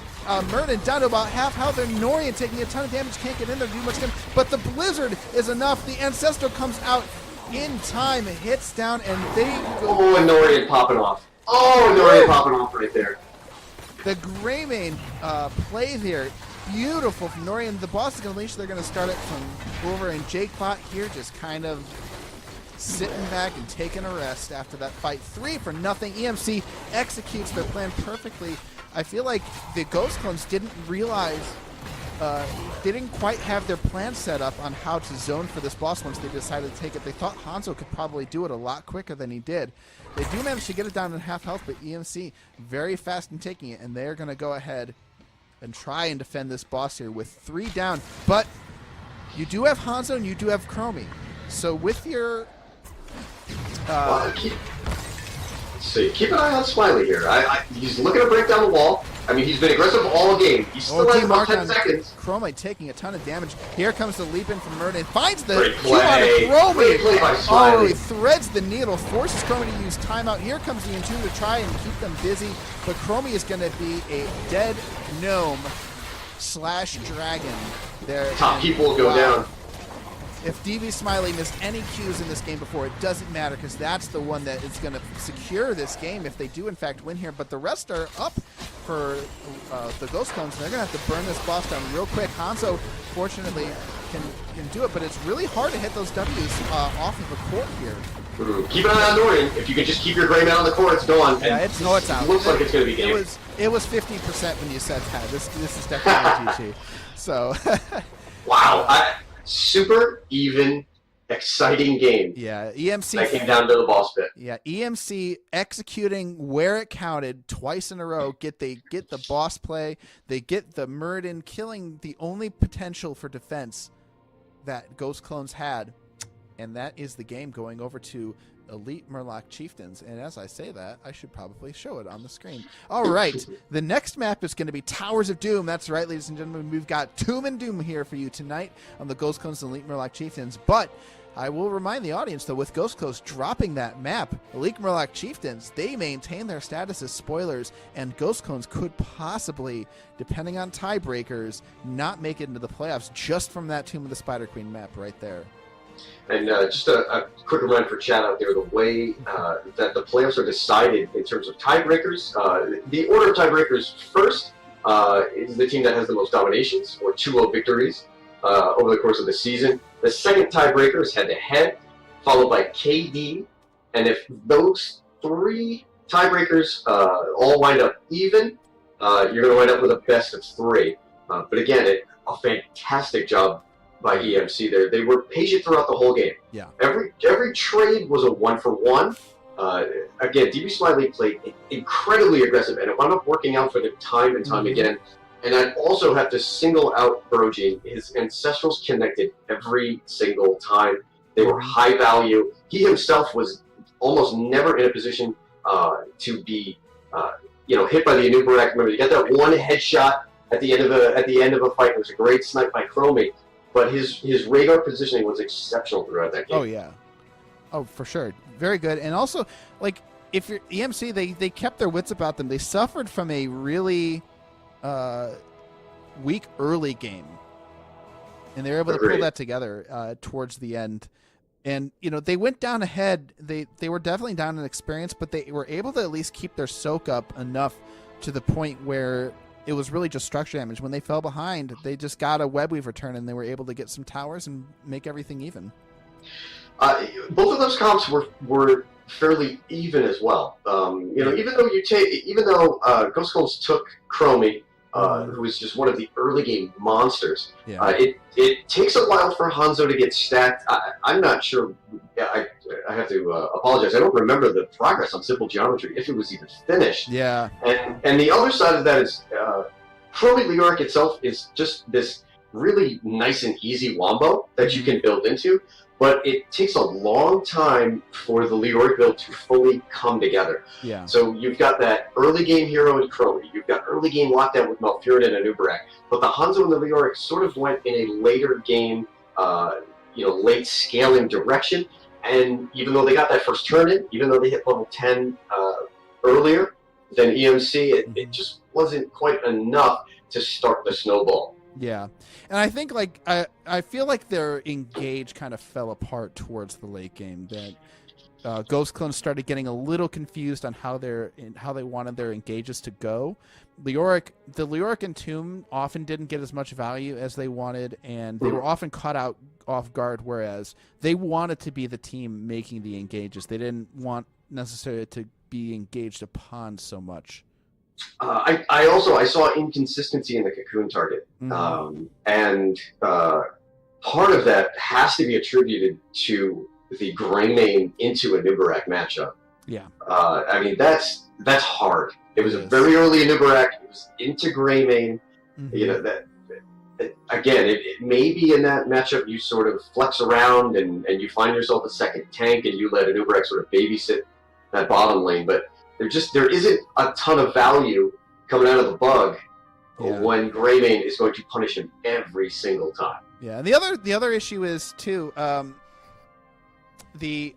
Murden down to about half health, and Norian taking a ton of damage, can't get in there to do much damage, but the Blizzard is enough. The Ancestral comes out in time, hits down, and they go... Oh, and Norian popping off. Oh, Norian popping off right there. The Greymane play here, beautiful from Norian. The boss is going to leash. They're going to start it from over, and Jake Bot here just kind of sitting back and taking a rest after that fight. 3-0. EMC executes their plan perfectly. I feel like the Ghost Clones didn't realize, didn't quite have their plan set up on how to zone for this boss once they decided to take it. They thought Hanzo could probably do it a lot quicker than he did. They do manage to get it down to half health, but EMC very fast in taking it, and they're going to go ahead and try and defend this boss here with 3 down. But you do have Hanzo and you do have Chromie. So with your... Keep an eye on Smiley here. He's looking to break down the wall. I mean, he's been aggressive all game. He still has about 10 seconds. Chromie taking a ton of damage. Here comes the leap in from Murden. Finds the Great Q out of play. Chromie. Great play by Smiley. Oh, he threads the needle, forces Chromie to use timeout. Here comes the Entomb to try and keep them busy, but Chromie is going to be a dead gnome / dragon. Top people will go down. If DB Smiley missed any cues in this game before, it doesn't matter because that's the one that is going to secure this game if they do in fact win here. But the rest are up for the Ghost Clones. They're going to have to burn this boss down real quick. Hanzo, fortunately, can do it, but it's really hard to hit those W's off of the court here. Keep an eye on Norian. If you can just keep your Greymane on the court, it's gone. Yeah, it's out. Looks like it's going to be game. It was 50% when you said that. This is definitely GG. So. Wow. Super even, exciting game. Yeah, EMC. That came down to the boss pit. Yeah, EMC executing where it counted twice in a row. They get the boss play. They get the Murden, killing the only potential for defense that Ghost Clones had. And that is the game going over to Elite Murloc Chieftans. And as I say that, I should probably show it on the screen. All right. The next map is going to be Towers of Doom. That's right, ladies and gentlemen. We've got Tomb and Doom here for you tonight on the Ghost Clones and Elite Murloc Chieftains. But I will remind the audience, though, with Ghost Clones dropping that map, Elite Murloc Chieftains, they maintain their status as spoilers, and Ghost Clones could possibly, depending on tiebreakers, not make it into the playoffs just from that Tomb of the Spider Queen map right there. And just a quick reminder for chat out there, the way that the playoffs are decided in terms of tiebreakers, the order of tiebreakers first is the team that has the most dominations, or 2-0 victories, over the course of the season. The second tiebreaker is head-to-head, followed by KD, and if those 3 tiebreakers all wind up even, you're going to wind up with a best of 3. But again, a fantastic job by EMC there. They were patient throughout the whole game. Yeah. Every trade was a 1-for-1. Again, DB Smiley played incredibly aggressive, and it wound up working out for them time and time again. And I'd also have to single out Brogene. His Ancestrals connected every single time. They were high value. He himself was almost never in a position to be hit by the Anubarak. Remember, you got that one headshot at the end of a fight. It was a great snipe by Chromie. But his radar positioning was exceptional throughout that game. Oh, yeah. Oh, for sure. Very good. And also, like, if you're EMC, they kept their wits about them. They suffered from a really weak early game. And they were able to pull that together towards the end. And, they went down ahead. They were definitely down in experience, but they were able to at least keep their soak up enough to the point where it was really just structure damage. When they fell behind, they just got a Webweaver turn, and they were able to get some towers and make everything even. Both of those comps were fairly even as well. Even though Ghost Clones took Chromie, who was just one of the early game monsters, it takes a while for Hanzo to get stacked. I'm not sure. I have to apologize. I don't remember the progress on Simple Geometry, if it was even finished. Yeah. And the other side of that is Chromie Leoric itself is just this really nice and easy wombo that you can build into, but it takes a long time for the Leoric build to fully come together. Yeah. So you've got that early game hero in Chromie, you've got early game lockdown with Malfurion and Anubarak, but the Hanzo and the Leoric sort of went in a later game, late scaling direction. And even though they got that first turn in, even though they hit level 10 earlier, than EMC, it just wasn't quite enough to start the snowball. Yeah, and I think like I feel like their engage kind of fell apart towards the late game. That Ghost Clones started getting a little confused on how they wanted their engages to go. The Leoric and Tomb often didn't get as much value as they wanted, and they were often caught out off guard. Whereas they wanted to be the team making the engages. They didn't want necessarily to be engaged upon so much. I saw inconsistency in the cocoon target, and part of that has to be attributed to the Greymane into a Nubarak matchup. Yeah, I mean that's hard. It was a very early Nubarak. It was into Greymane. You know that. Again, it may be in that matchup you sort of flex around and you find yourself a second tank and you let a Nubarak sort of babysit that bottom lane, but there isn't a ton of value coming out of the bug when Greymane is going to punish him every single time. Yeah, and the other issue is too the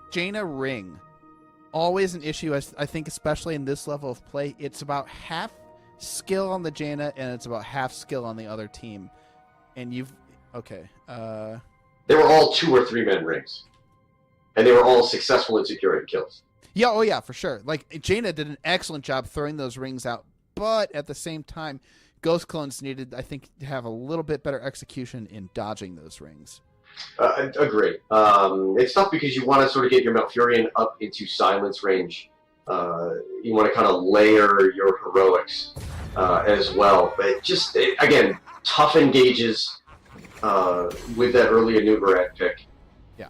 Jaina ring, always an issue. I think especially in this level of play, it's about half skill on the Jaina and it's about half skill on the other team. And they were all 2 or 3 man rings, and they were all successful in securing kills. Yeah, oh yeah, for sure. Like Jaina did an excellent job throwing those rings out, but at the same time, Ghost Clones needed, I think, to have a little bit better execution in dodging those rings. Agree. It's tough because you want to sort of get your Malfurion up into silence range. You want to kind of layer your heroics as well. But again, tough engages with that early Nubarak pick. Yeah.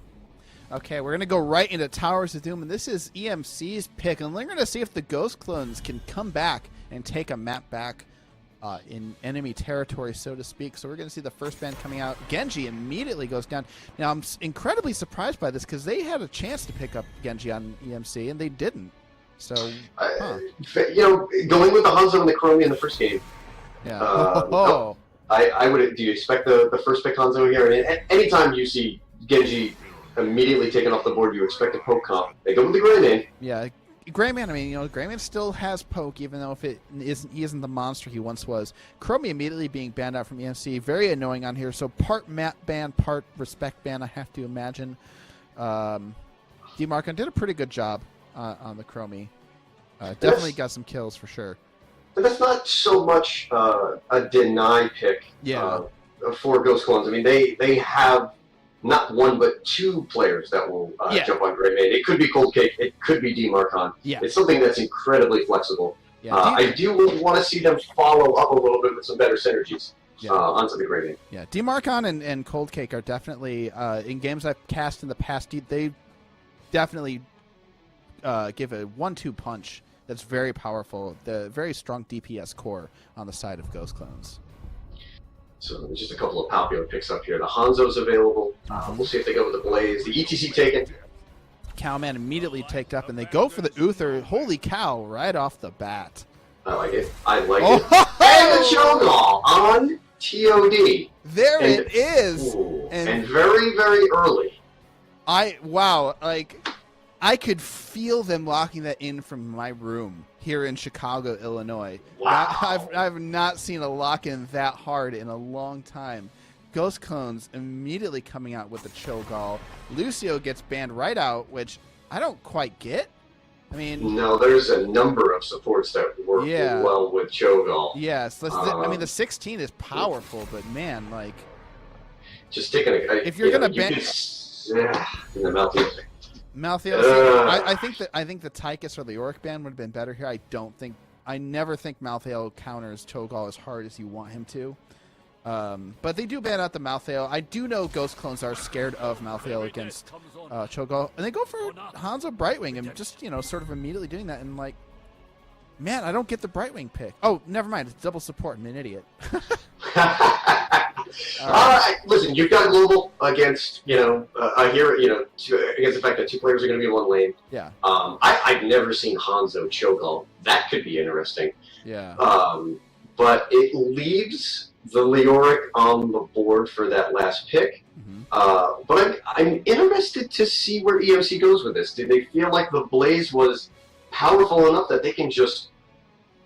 Okay, we're going to go right into Towers of Doom, and this is EMC's pick. And we're going to see if the Ghost Clones can come back and take a map back in enemy territory, so to speak. So we're going to see the first band coming out. Genji immediately goes down. Now, I'm incredibly surprised by this because they had a chance to pick up Genji on EMC, and they didn't. So, going with the Hanzo and the Chromie in the first game. Yeah. I would. Do you expect the first pick Hanzo here? And anytime you see Genji immediately taken off the board, you expect a poke comp. They go with the Greymane. Yeah, Greymane. I mean, Greymane still has poke, even though he isn't the monster he once was. Chromie immediately being banned out from EMC, very annoying on here. So part map ban, part respect ban. I have to imagine. DeMarcon did a pretty good job on the Chromie. Definitely got some kills for sure. But that's not so much a deny pick for Ghost Clones. I mean, they have not 1 but 2 players that will jump on Greymane. It could be Cold Cake. It could be DeMarcon. Yeah. It's something that's incredibly flexible. Yeah, I do want to see them follow up a little bit with some better synergies onto the Greymane. Yeah, DeMarcon and Cold Cake are definitely, in games I've cast in the past, they definitely give a 1-2 punch that's very powerful. The very strong DPS core on the side of Ghost Clones. So just a couple of popular picks up here. The Hanzo's available. We'll see if they go with the Blaze. The ETC taken. Cowman immediately taked up, and they go for the Uther. Holy cow, right off the bat. I like it. And the Cho'Gall on TOD. There it is. And very, very early. I could feel them locking that in from my room here in Chicago, Illinois. Wow. I've not seen a lock-in that hard in a long time. Ghost Clones immediately coming out with the Cho'Gall. Lucio gets banned right out, which I don't quite get. I mean... No, there's a number of supports that work well with Cho'Gall. Yes. The 16 is powerful, but man, like... Just taking if you're going to ban... in the Malthael. I think the Tychus or the Leoric ban would have been better here. I never think Malthael counters Cho'Gall as hard as you want him to. But they do ban out the Malthael. I do know Ghost Clones are scared of Malthael against Cho'Gall, and they go for Hanzo Brightwing and just sort of immediately doing that. And like, man, I don't get the Brightwing pick. Oh, never mind. It's double support. I'm an idiot. Listen, you've got global against against the fact that 2 players are going to be in 1 lane. Yeah. I've never seen Hanzo Cho'Gall. That could be interesting. Yeah. But it leaves the Leoric on the board for that last pick. But I'm interested to see where EMC goes with this. Do they feel like the Blaze was powerful enough that they can just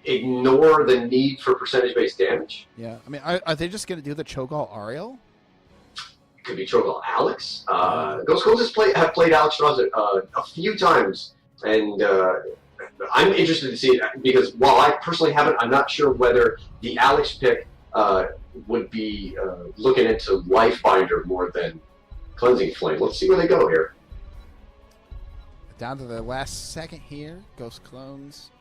ignore the need for percentage-based damage. Yeah, I mean, are they just going to do the Cho'Gall Ariel? It could be Cho'Gall Alex. Ghost Clones have played Alex Strauss a few times, and I'm interested to see it because while I personally haven't, I'm not sure whether the Alex pick would be looking into Lifebinder more than Cleansing Flame. Let's see where they go here. Down to the last second here, Ghost Clones.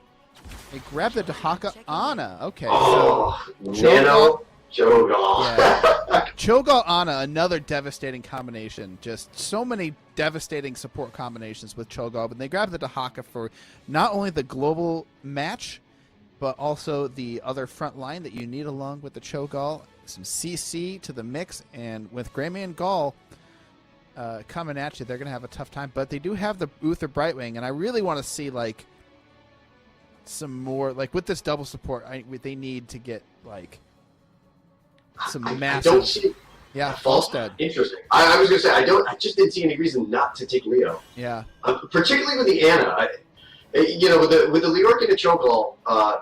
They grab the Dahaka Ana. Okay, Oh, so Nano Cho'Gall. Yeah. Cho'Gall Ana, another devastating combination. Just so many devastating support combinations with Cho'Gall. But they grab the Dahaka for not only the global match, but also the other front line that you need along with the Cho'Gall. Some CC to the mix, and with Greymane Gall coming at you, they're going to have a tough time. But they do have the Uther Brightwing, and I really want to see like some more, like with this double support, they need to get like some massive. I don't see. Yeah, Falstead. Interesting. I was going to say I just didn't see any reason not to take Leo. Yeah. Particularly with the Ana. With the Leoric and the Cho'Gall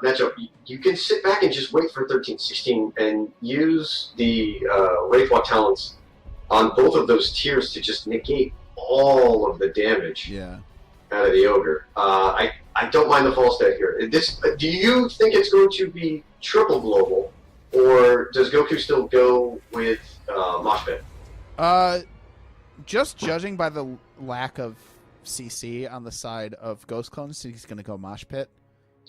matchup, you can sit back and just wait for 13-16 and use the Wraithwalk talents on both of those tiers to just negate all of the damage out of the Ogre. I don't mind the Falstead here. Do you think it's going to be triple global, or does Goku still go with Mosh Pit? Just judging by the lack of CC on the side of Ghost Clones, he's going to go Mosh Pit.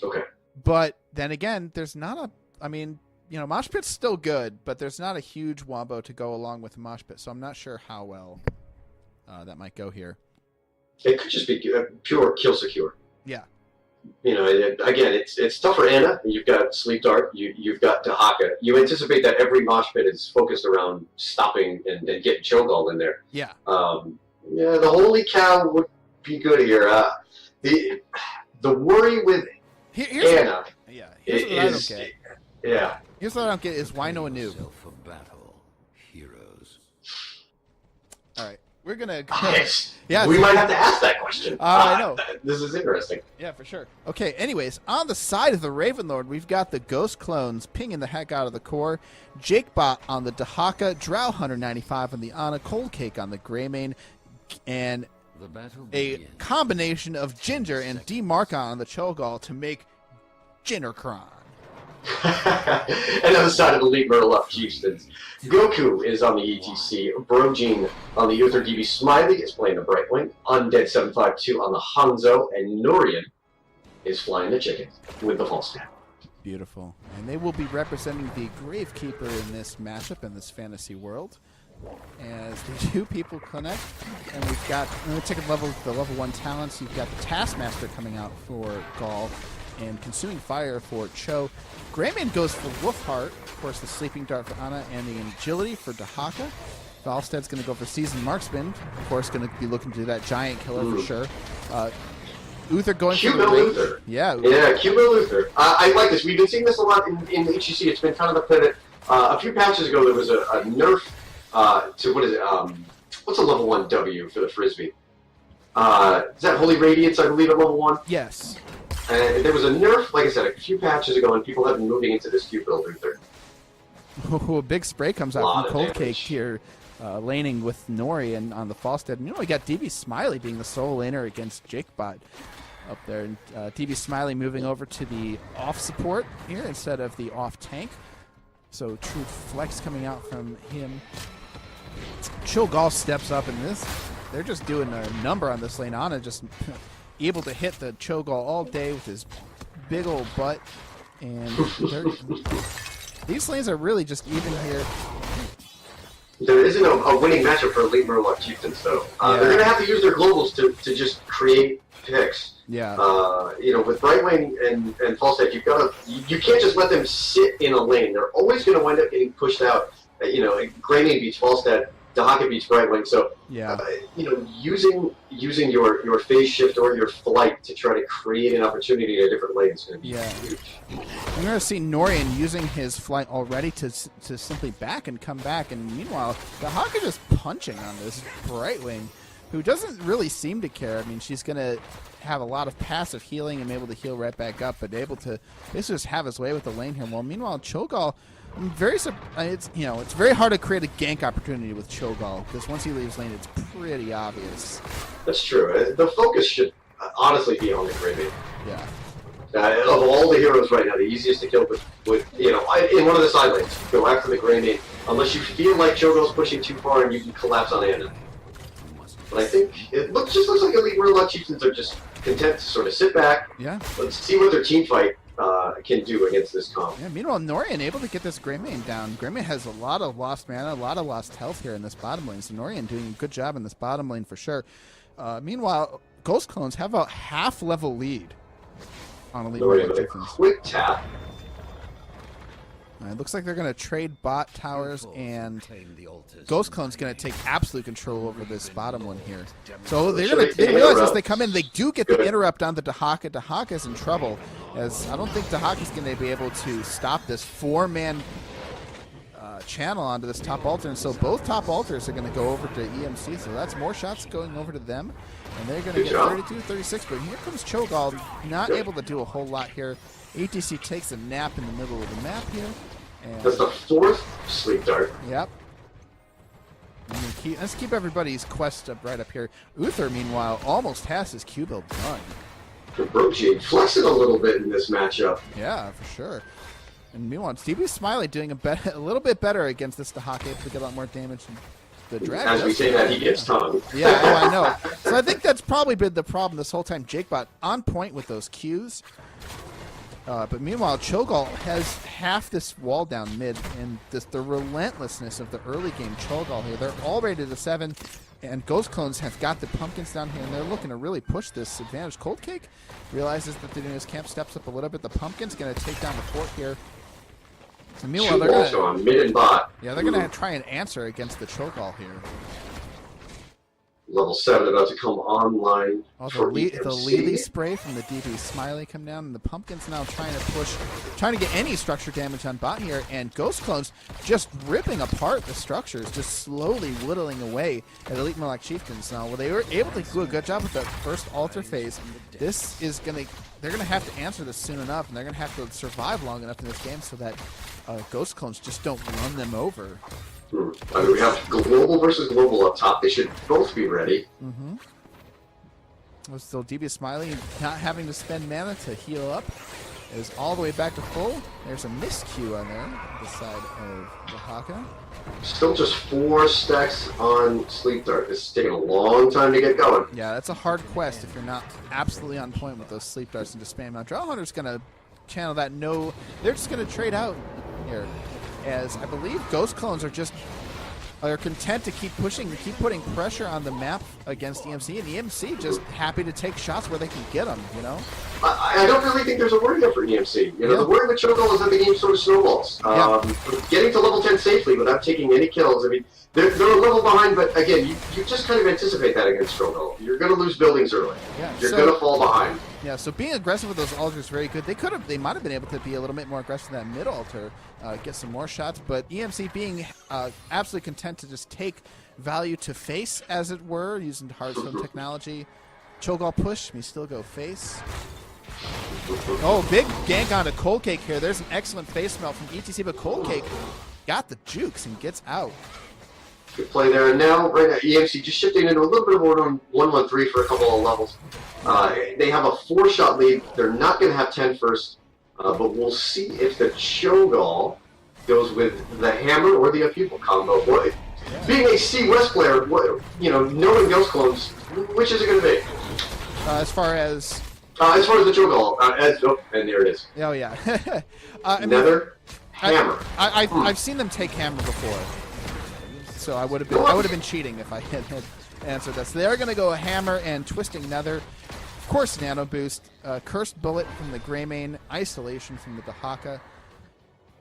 Okay. But then again, there's not a... I mean, Mosh Pit's still good, but there's not a huge wombo to go along with Mosh Pit, so I'm not sure how well that might go here. It could just be pure kill secure. Yeah. Again, it's tough for Ana. You've got Sleep Dart. You've got Dahaka. You anticipate that every Mosh Pit is focused around stopping and getting Cho'Gall in there. Yeah. The Holy Cow would be good here. The worry with Ana here's what I don't get. Yeah. Here's what I don't get is why no noob? For battle, heroes. All right, we're gonna. We might have to ask that question. I know. This is interesting. Yeah, for sure. Okay. Anyways, on the side of the Raven Lord, we've got the Ghost Clones pinging the heck out of the core. Jakebot on the Dahaka, Drow Hunter 95 on the Ana, Cold Cake on the Greymane, and a combination of Ginger and D-Markon on the Cho'Gall to make Jinnerkron. And on the side of Elite Murloc Chieftans, Goku is on the ETC, Brogene on the Uther DB, Smiley is playing the Brightwing, Undead 752 on the Hanzo, and Norian is flying the chicken with the Falstad. Beautiful. And they will be representing the Gravekeeper in this matchup in this fantasy world. As the two people connect, and we've got, we're taking the level 1 talents. You've got the Taskmaster coming out for Gall, and Consuming Fire for Cho. Greymane goes for Wolfheart, of course, the Sleeping Dart for Ana, and the Agility for Dahaka. Falstead's going to go for Seasoned Marksman, of course, going to be looking to do that Giant Killer for sure. Uther going for the Luther. Yeah, Cuba Luther. I like this. We've been seeing this a lot in HCC. It's been kind of a pivot. A few patches ago, there was a nerf to what is it? What's a level 1 W for the Frisbee? Is that Holy Radiance, I believe, at level 1? Yes. And there was a nerf, like I said, a few patches ago, and people have been moving into this Cupid Luther. A big spray comes out from Cold Cake here, laning with Nori and on the Falstead. And we got DB Smiley being the sole laner against Jakebot up there. And DB Smiley moving over to the off support here instead of the off tank. So true flex coming out from him. Cho'Gall steps up in this. They're just doing a number on this lane. Ana just able to hit the Cho'Gall all day with his big old butt. And these lanes are really just even here. There isn't a winning matchup for Elite Murloc Chieftans, though. They're going to have to use their globals to just create picks. Yeah. With Brightwing and Falstad, you can't just let them sit in a lane. They're always going to wind up getting pushed out. Greymane beats Falstad, Dahaka beats Brightwing. So, using your phase shift or your flight to try to create an opportunity in a different lane is going to be huge. You're going to see Norian using his flight already to simply back and come back. And meanwhile, Dahaka just punching on this Brightwing. who doesn't really seem to care. I mean, she's going to have a lot of passive healing and be able to heal right back up, but able to basically just have his way with the lane here. Well, meanwhile, Cho'Gall, it's very hard to create a gank opportunity with Cho'Gall because once he leaves lane, it's pretty obvious. That's true. The focus should honestly be on the Greymane. Yeah. Of all the heroes right now, the easiest to kill with in one of the side lanes, go after the Greymane, unless you feel like Cho'Gall's pushing too far and you can collapse on Anna. But I think it looks like Elite Murloc Chieftains are just content to sort of sit back. Yeah. Let's see what their team fight can do against this comp. Yeah. Meanwhile, Norian able to get this Greymane down. Greymane has a lot of lost mana, a lot of lost health here in this bottom lane. So Norian doing a good job in this bottom lane for sure. Meanwhile, Ghost Clones have a half-level lead on Elite Norian Murloc with a Chieftains. quick tap. It looks like they're going to trade bot towers, and Ghost Clone's going to take absolute control over this bottom one here. So they realize as they come in, they do get the interrupt on the Dahaka. Dahaka's in trouble, as I don't think Dahaka's going to be able to stop this 4-man channel onto this top altar, and so both top altars are going to go over to EMC, so that's more shots going over to them, and they're going to get 32-36, but here comes Cho'Gall, not able to do a whole lot here. ATC takes a nap in the middle of the map here. And That's the 4th sleep dart. Yep. Let's keep everybody's quest up right up here. Uther, meanwhile, almost has his Q build done. Brochi flexing a little bit in this matchup. Yeah, for sure. And meanwhile, DB Smiley doing a little bit better against this Dahaka, able to get a lot more damage. The dragon. As we say that, he gets tongue. Yeah, I know. So I think that's probably been the problem this whole time. Jakebot on point with those Qs. But meanwhile, Cho'Gall has half this wall down mid, and the relentlessness of the early game Cho'Gall here. They're all rated to 7, and Ghost Clones have got the pumpkins down here, and they're looking to really push this advantage. Cold Cake realizes that they're doing his camp, steps up a little bit. The pumpkin's going to take down the fort here. So meanwhile, they're also on mid and bot. Yeah, they're going to try and answer against the Cho'Gall here. Level 7 about to come online. Oh, for the Lily spray from the DB Smiley come down, and the pumpkin's now trying to get any structure damage on bot here, and Ghost Clones just ripping apart the structures, just slowly whittling away at Elite Murloc Chieftains. Now, well, they were able to do a good job with that first altar phase. They're gonna have to answer this soon enough, and they're gonna have to survive long enough in this game so that Ghost Clones just don't run them over. I mean, we have global versus global up top. They should both be ready. Mm-hmm. Still, DB Smiley not having to spend mana to heal up is all the way back to full. There's a miscue on there, on the side of the Haka. Still just 4 stacks on Sleep Dart. This is taking a long time to get going. Yeah, that's a hard quest if you're not absolutely on point with those Sleep Darts and just spam. Now, Drow Hunter's going to channel that no. They're just going to trade out here, as I believe Ghost Clones are content to keep pushing, keep putting pressure on the map against EMC, and EMC just happy to take shots where they can get them, you know? I don't really think there's a worry there for EMC. You know, the worry with Cho'Gall is that the game sort of snowballs. Getting to level 10 safely without taking any kills, I mean, they're a level behind, but again, you just kind of anticipate that against Cho'Gall. You're going to lose buildings early. Yeah, you're going to fall behind. Yeah, so being aggressive with those altars is very good. They might have been able to be a little bit more aggressive in that mid altar, get some more shots, but EMC being absolutely content to just take value to face, as it were, using Hearthstone technology. Cho'Gall push, we still go face. Oh, big gank onto Cold Cake here. There's an excellent face melt from ETC, but Cold Cake got the jukes and gets out. Good play there. And now, right now, EMC just shifting into a little bit of order on 1-1-3 for a couple of levels. They have a 4-shot lead. They're not going to have 10 first, but we'll see if the Cho'Gall goes with the hammer or the upheaval combo. Being a C-West player, knowing Ghost Clones, which is it going to be? As far as the Cho'Gall, and there it is. Oh yeah. Nether, hammer. I've seen them take hammer before, so I would have been cheating if I had answered this. So they are going to go hammer and twisting nether. Of course, nano boost, cursed bullet from the Greymane, isolation from the Dahaka.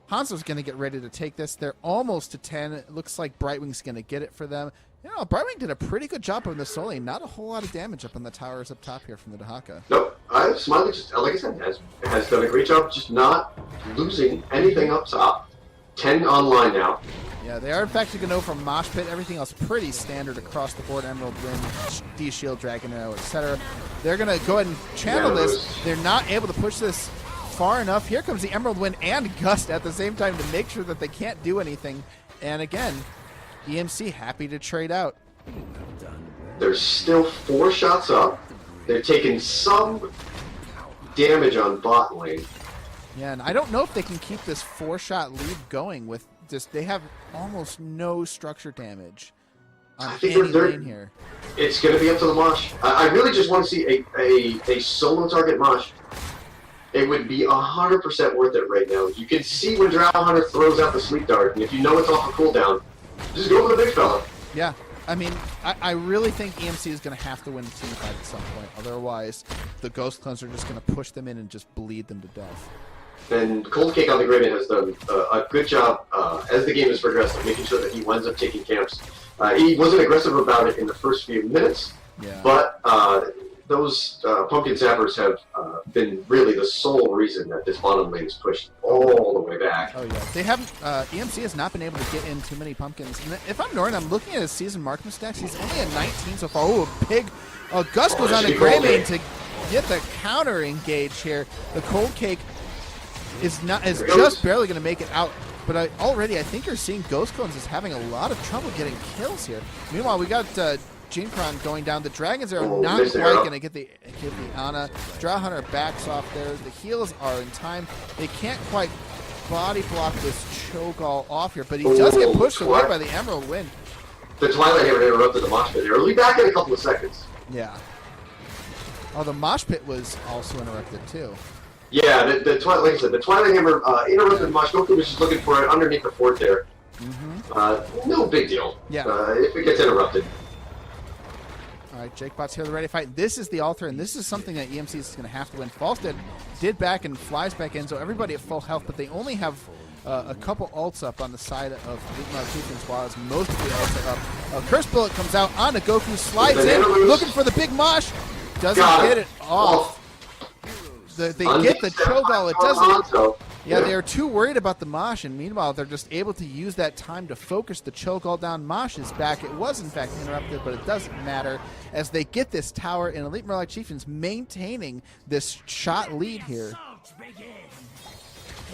Hanzo's going to get ready to take this. They're almost to 10. It looks like Brightwing's going to get it for them. You know, Brightwing did a pretty good job on the Soli. Not a whole lot of damage up on the towers up top here from the Dahaka. Nope. Smiley, just like I said, has done a great job just not losing anything up top. 10 online now. Yeah, they are in fact going to go for Mosh Pit. Everything else pretty standard across the board. Emerald Wind, D-Shield, Dragon Arrow, etc. They're going to go ahead and channel this. They're not able to push this far enough. Here comes the Emerald Wind and Gust at the same time to make sure that they can't do anything. And again, EMC happy to trade out. There's still 4 shots up. They're taking some damage on bot lane. Yeah, and I don't know if they can keep this 4-shot lead going with just they have almost no structure damage on I think any they're lane here. It's going to be up to the Mosh. I really just want to see a solo target Mosh. It would be 100% worth it right now. You can see when Drow Hunter throws out the sleep dart, and if you know it's off a cooldown, just go for the big fella. Yeah, I mean, I really think EMC is going to have to win the team fight at some point. Otherwise, the Ghost Clones are just going to push them in and just bleed them to death. And Cold Cake on the Graven has done a good job as the game has progressed of making sure that he winds up taking camps. He wasn't aggressive about it in the first few minutes, yeah. But those Pumpkin Zappers have been really the sole reason that this bottom lane is pushed all the way back. Oh yeah, they haven't. EMC has not been able to get in too many pumpkins. And if I'm Norton, I'm looking at his season marksman stacks. He's only at 19 so far. Oh, a big Gust goes on to Greymane to get the counter engage here. The Cold Cake is just barely going to make it out. But already, I think you're seeing Ghost Clones is having a lot of trouble getting kills here. Meanwhile, we got Jinkron going down. The Dragons are not quite going to get the Ana. Drow Hunter backs off there. The heals are in time. They can't quite body block this Cho'Gall off here, but he does get pushed away by the Emerald Wind. The Twilight Hammer interrupted the Mosh Pit there. We'll be back in a couple of seconds. Yeah. Oh, the Mosh Pit was also interrupted too. Yeah, like I said, the Twilight Hammer interrupted Mosh. Goku was just looking for it underneath the fort there. No big deal. Yeah. If it gets interrupted. All right, Jakebot's here, the ready fight. This is the altar, and this is something that EMC is going to have to win. Falstead did back and flies back in, so everybody at full health, but they only have a couple ults up on the side of Chieftans, while as most of the ults are up. A Curse Bullet comes out onto Goku, slides in, looking for the big Mosh. Doesn't get it off. They get the Cho'Gall, it doesn't. Yeah, they are too worried about the Mosh, and meanwhile, they're just able to use that time to focus the Cho'Gall down. Mosh is back. It was, in fact, interrupted, but it doesn't matter as they get this tower, and Elite Murloc Chieftans maintaining this shot lead here.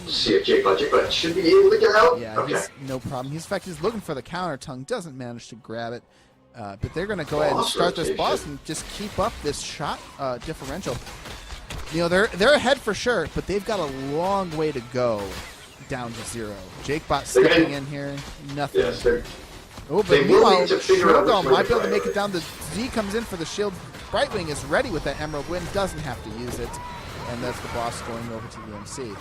See if Jakebot should be able to get out. Yeah, okay. No problem. He's, in fact, he's looking for the counter tongue, doesn't manage to grab it. But they're going to go ahead and start this boss and just keep up this shot differential. You know, they're ahead for sure, but they've got a long way to go down to 0. Jakebot stepping in here, nothing. Yes, but meanwhile, Cho'Gall might be able to make it down. The Z comes in for the shield. Brightwing is ready with that Emerald Wind, doesn't have to use it, and that's the boss going over to EMC.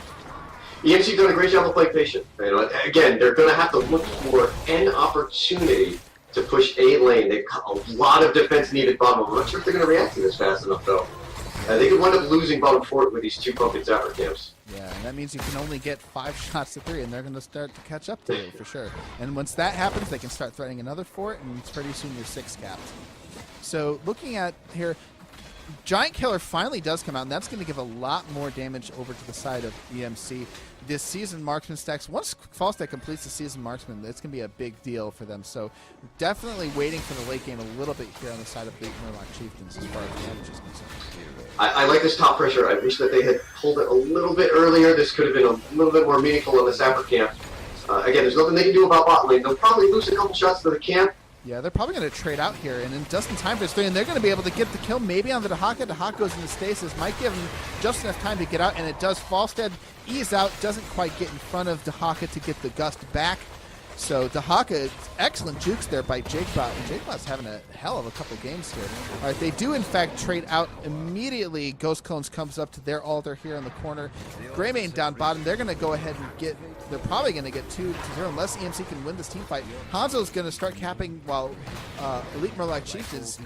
EMC done a great job of playing patient. You know, again, they're going to have to look for an opportunity to push a lane. They've got a lot of defense needed bottom. I'm not sure if they're going to react to this fast enough, though. They could wind up losing bottom fort with these 2 Pumpkin Zapper camps. Yeah, and that means you can only get 5 shots to 3, and they're going to start to catch up to you for sure. And once that happens, they can start threatening another fort, and pretty soon you're 6 capped. So looking at here, Giant Killer finally does come out, and that's going to give a lot more damage over to the side of EMC. This season marksman stacks, once Falstack completes the season marksman, it's going to be a big deal for them. So definitely waiting for the late game a little bit here on the side of the Murloc Chieftans as far as damage is concerned. I like this top pressure. I wish that they had pulled it a little bit earlier. This could have been a little bit more meaningful in the Zapper camp. Again, there's nothing they can do about bot lane. They'll probably lose a couple shots to the camp. Yeah, they're probably going to trade out here, and then just in time for this 3, and they're going to be able to get the kill maybe on the Dahaka. Dahaka goes into stasis, might give him just enough time to get out, and it does. Falstead ease out, doesn't quite get in front of Dahaka to get the Gust back. So Dahaka, excellent jukes there by Jakebot, and Jakebot's having a hell of a couple games here. All right, they do in fact trade out immediately. Ghost Clones comes up to their altar here in the corner. Greymane down bottom. They're going to go ahead and get. They're probably going to get 2-0 unless EMC can win this team fight. Hanzo's going to start capping while Elite Murloc Chieftans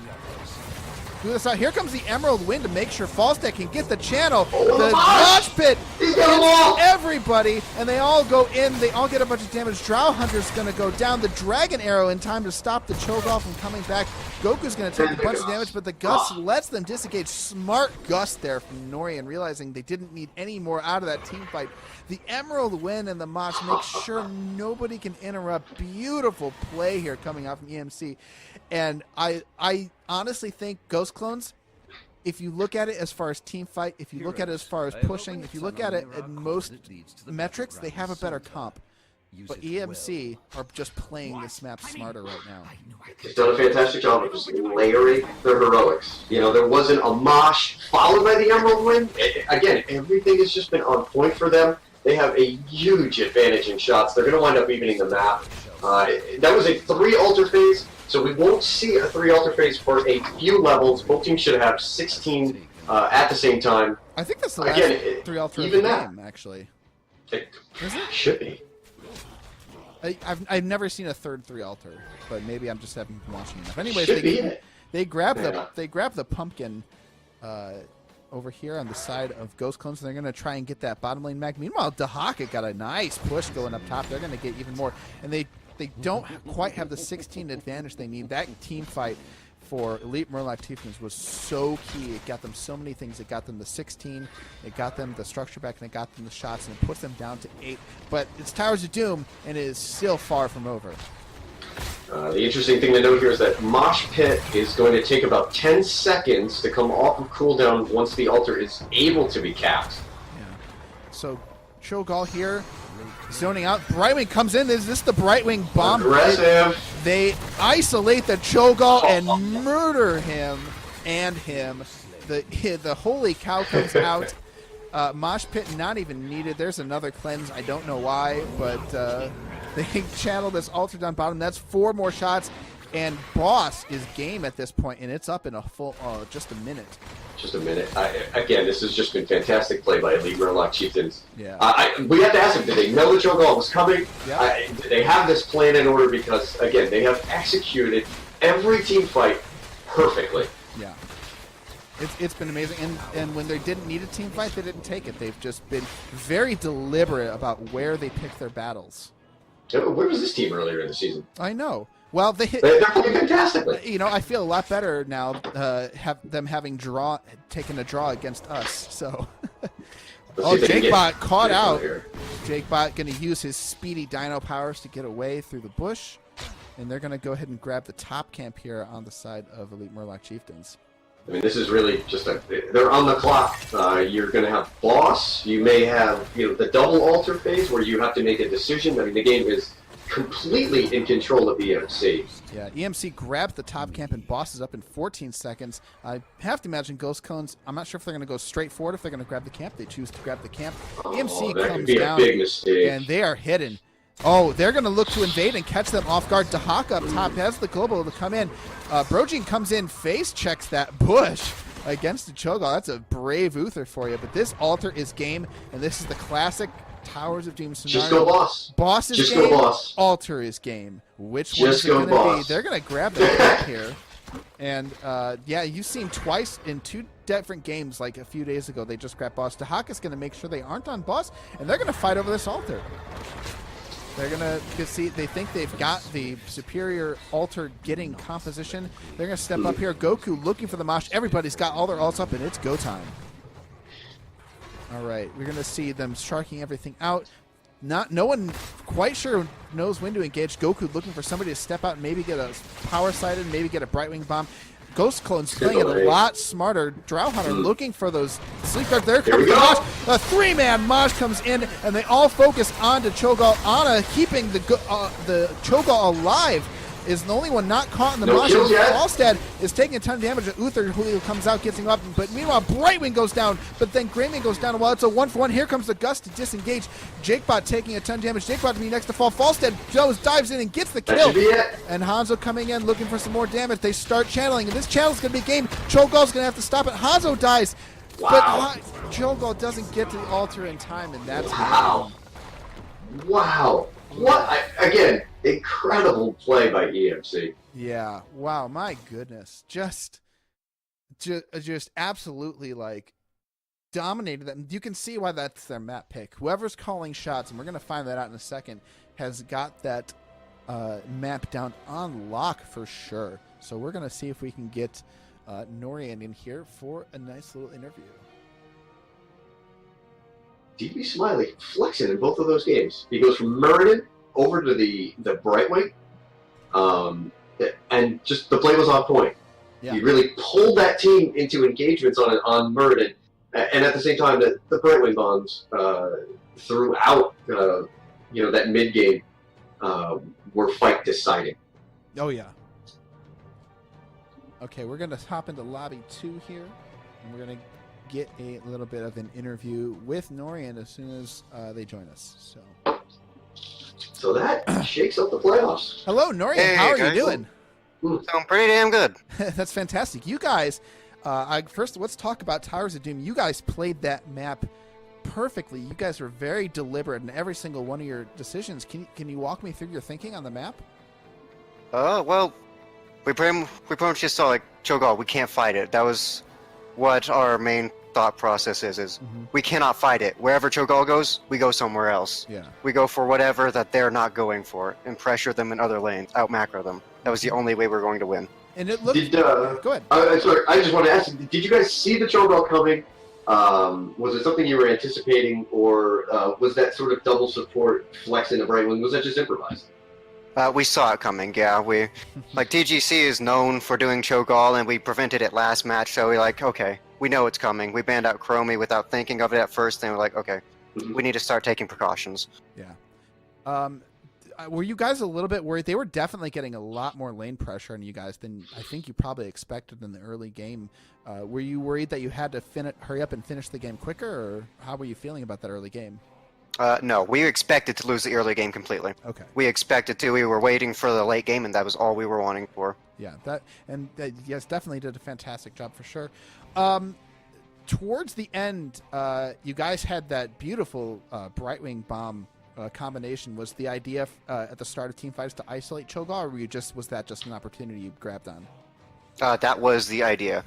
do this out. Here comes the Emerald Wind to make sure Falstack can get the channel. The Mosh Pit hits everybody, and they all go in. They all get a bunch of damage. Drow Hunter's going to go down. The Dragon Arrow in time to stop the Cho'Gall from coming back. Goku's going to take a bunch of damage, but the Gust lets them disengage. Smart Gust there from Norian, realizing they didn't need any more out of that team fight. The Emerald win and the Mosh make sure nobody can interrupt. Beautiful play here coming out from EMC. And I honestly think Ghost Clones, if you look at it as far as team fight, if you look at it as far as pushing, if you look at it in most metrics, they have a better comp. But EMC are just playing this map smarter right now. They've done a fantastic job of just layering their heroics. You know, there wasn't a mosh followed by the Emerald win. Again, everything has just been on point for them. They have a huge advantage in shots. They're going to wind up evening the map. That was a 3 altar phase, so we won't see a 3 altar phase for a few levels. Both teams should have 16 at the same time. I think that's the last 3 altar even game, actually. Is it? Should be. I've never seen a third 3 altar, but maybe I'm just haven't been watching enough. Anyways, they grab the pumpkin over here on the side of Ghost Clones, and they're going to try and get that bottom lane mag. Meanwhile, Dahaka got a nice push going up top. They're going to get even more, and they don't quite have the 16 advantage they need. That team fight for Elite Murloc Chieftans was so key. It got them so many things. It got them the 16, it got them the structure back, and it got them the shots, and it puts them down to 8. But it's Towers of Doom, and it is still far from over. The interesting thing to note here is that Mosh Pit is going to take about 10 seconds to come off of cooldown once the altar is able to be capped. Yeah. So Cho'Gall here, zoning out. Brightwing comes in. Is this the Brightwing bomb? Aggressive. They isolate the Cho'Gall and murder him and him. The holy cow comes out. Mosh Pit not even needed. There's another cleanse. I don't know why, but they channel this altar down bottom. That's 4 more shots, and Boss is game at this point, and it's up in a full just a minute. Just a minute. Again, this has just been fantastic play by Elite Murloc Chieftans. Yeah. We have to ask them, did they know the Cho'Gall was coming? Yeah. Did they have this plan in order? Because, again, they have executed every team fight perfectly. Yeah. It's been amazing, and when they didn't need a team fight, they didn't take it. They've just been very deliberate about where they pick their battles. Where was this team earlier in the season? I know. Well, they're playing fantastically. You know, I feel a lot better now having taken a draw against us. So, Jakebot caught out. Jakebot going to use his speedy dino powers to get away through the bush, and they're going to go ahead and grab the top camp here on the side of Elite Murloc Chieftans. I mean, this is really just they're on the clock. You're going to have Boss. You may have the double altar phase where you have to make a decision. I mean, the game is completely in control of EMC. Yeah, EMC grabbed the top camp, and Boss is up in 14 seconds. I have to imagine Ghost Cones, I'm not sure if they're going to go straight forward, if they're going to grab the camp. They choose to grab the camp. EMC that comes could be down, a big mistake. and they are hidden. Oh, they're going to look to invade and catch them off guard. Dahaka up top has the global to come in. Brojin comes in, face checks that bush against the Cho'Gall. That's a brave Uther for you. But this altar is game, and this is the classic Towers of Doom scenario. Just go Boss. Boss is Just game. Go Boss. Altar is game. Which one is it going to be? They're going to grab the pick here. And, yeah, you've seen twice in 2 different games, like a few days ago, they just grabbed Boss. Dahaka's going to make sure they aren't on Boss, and they're going to fight over this altar. They're going to see, they think they've got the superior altar getting composition. They're going to step up here. Goku looking for the Mosh. Everybody's got all their alts up, and it's go time. All right, we're going to see them sharking everything out. No one quite sure knows when to engage. Goku looking for somebody to step out and maybe get a power sighted, maybe get a Brightwing bomb. Ghost Clones playing it a lot smarter. Drow Hunter looking for those sleep guards. There comes the Mosh. A 3-man Mosh comes in, and they all focus onto Cho'Gall. Anna keeping the Cho'Gall alive is the only one not caught in the Mosh. Falstad is taking a ton of damage. Uther, who comes out, gets him up. But meanwhile, Brightwing goes down. But then Greymane goes down. While it's a 1-for-1, here comes the Gust to disengage. Jakebot taking a ton of damage. Jakebot to be next to fall. Falstad dives in and gets the kill. And Hanzo coming in, looking for some more damage. They start channeling, and this channel's going to be game. Cho'Gall's going to have to stop it. Hanzo dies. Wow. But Cho'Gall doesn't get to the altar in time, and that's Wow. What? Again, incredible play by EMC. Yeah. Wow. My goodness. Just absolutely like dominated them. You can see why that's their map pick. Whoever's calling shots, and we're going to find that out in a second, has got that map down on lock for sure. So we're going to see if we can get Norian in here for a nice little interview. DB Smiley flexing in both of those games. He goes from Muradin over to the Brightwing, and just the play was on point. Yeah. He really pulled that team into engagements on Muradin, and at the same time, the Brightwing bombs throughout that mid game were fight deciding. Oh yeah. Okay, we're going to hop into lobby 2 here, and we're going to get a little bit of an interview with Norian as soon as they join us. So that shakes up the playoffs. Hello, Norian. Hey, How are guys. you doing? Sound pretty damn good. That's fantastic. You guys, first let's talk about Towers of Doom. You guys played that map perfectly. You guys were very deliberate in every single one of your decisions. Can you walk me through your thinking on the map? Well, we pretty much just saw, like, Cho'Gall, we can't fight it. That was what our main thought process is we cannot fight it. Wherever Cho'Gall goes, we go somewhere else. Yeah. We go for whatever that they're not going for and pressure them in other lanes, out macro them. That was the only way we were going to win. And it looked... Go ahead. Sorry, I just want to ask, did you guys see the Cho'Gall coming? Was it something you were anticipating, or was that sort of double support flex in the Brightwing? Was that just improvised? We saw it coming, yeah. Like, TGC is known for doing Cho'Gall, and we prevented it last match, so we're like, okay, we know it's coming. We banned out Chromie without thinking of it at first, and we're like, okay, we need to start taking precautions. Yeah. Were you guys a little bit worried? They were definitely getting a lot more lane pressure on you guys than I think you probably expected in the early game. Were you worried that you had to hurry up and finish the game quicker, or how were you feeling about that early game? No, we expected to lose the early game completely. Okay. We expected to. We were waiting for the late game, and that was all we were wanting for. Yeah, yes, definitely did a fantastic job for sure. Towards the end, you guys had that beautiful Brightwing bomb combination. Was the idea at the start of teamfights to isolate Cho'Gall, or was that just an opportunity you grabbed on? That was the idea.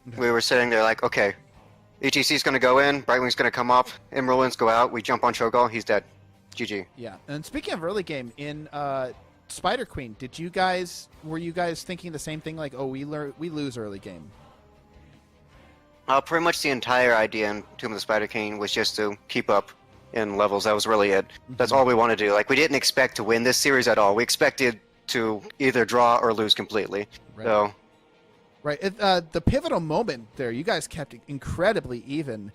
Okay. We were sitting there like, okay, ETC's going to go in, Brightwing's going to come up, Emeralds go out, we jump on Cho'Gall, he's dead. GG. Yeah, and speaking of early game, in Spider Queen, were you guys thinking the same thing, like, oh, we lose early game? Pretty much the entire idea in Tomb of the Spider King was just to keep up in levels. That was really it. That's all we wanted to do. Like, we didn't expect to win this series at all. We expected to either draw or lose completely. Right. So... Right. The pivotal moment there, you guys kept it incredibly even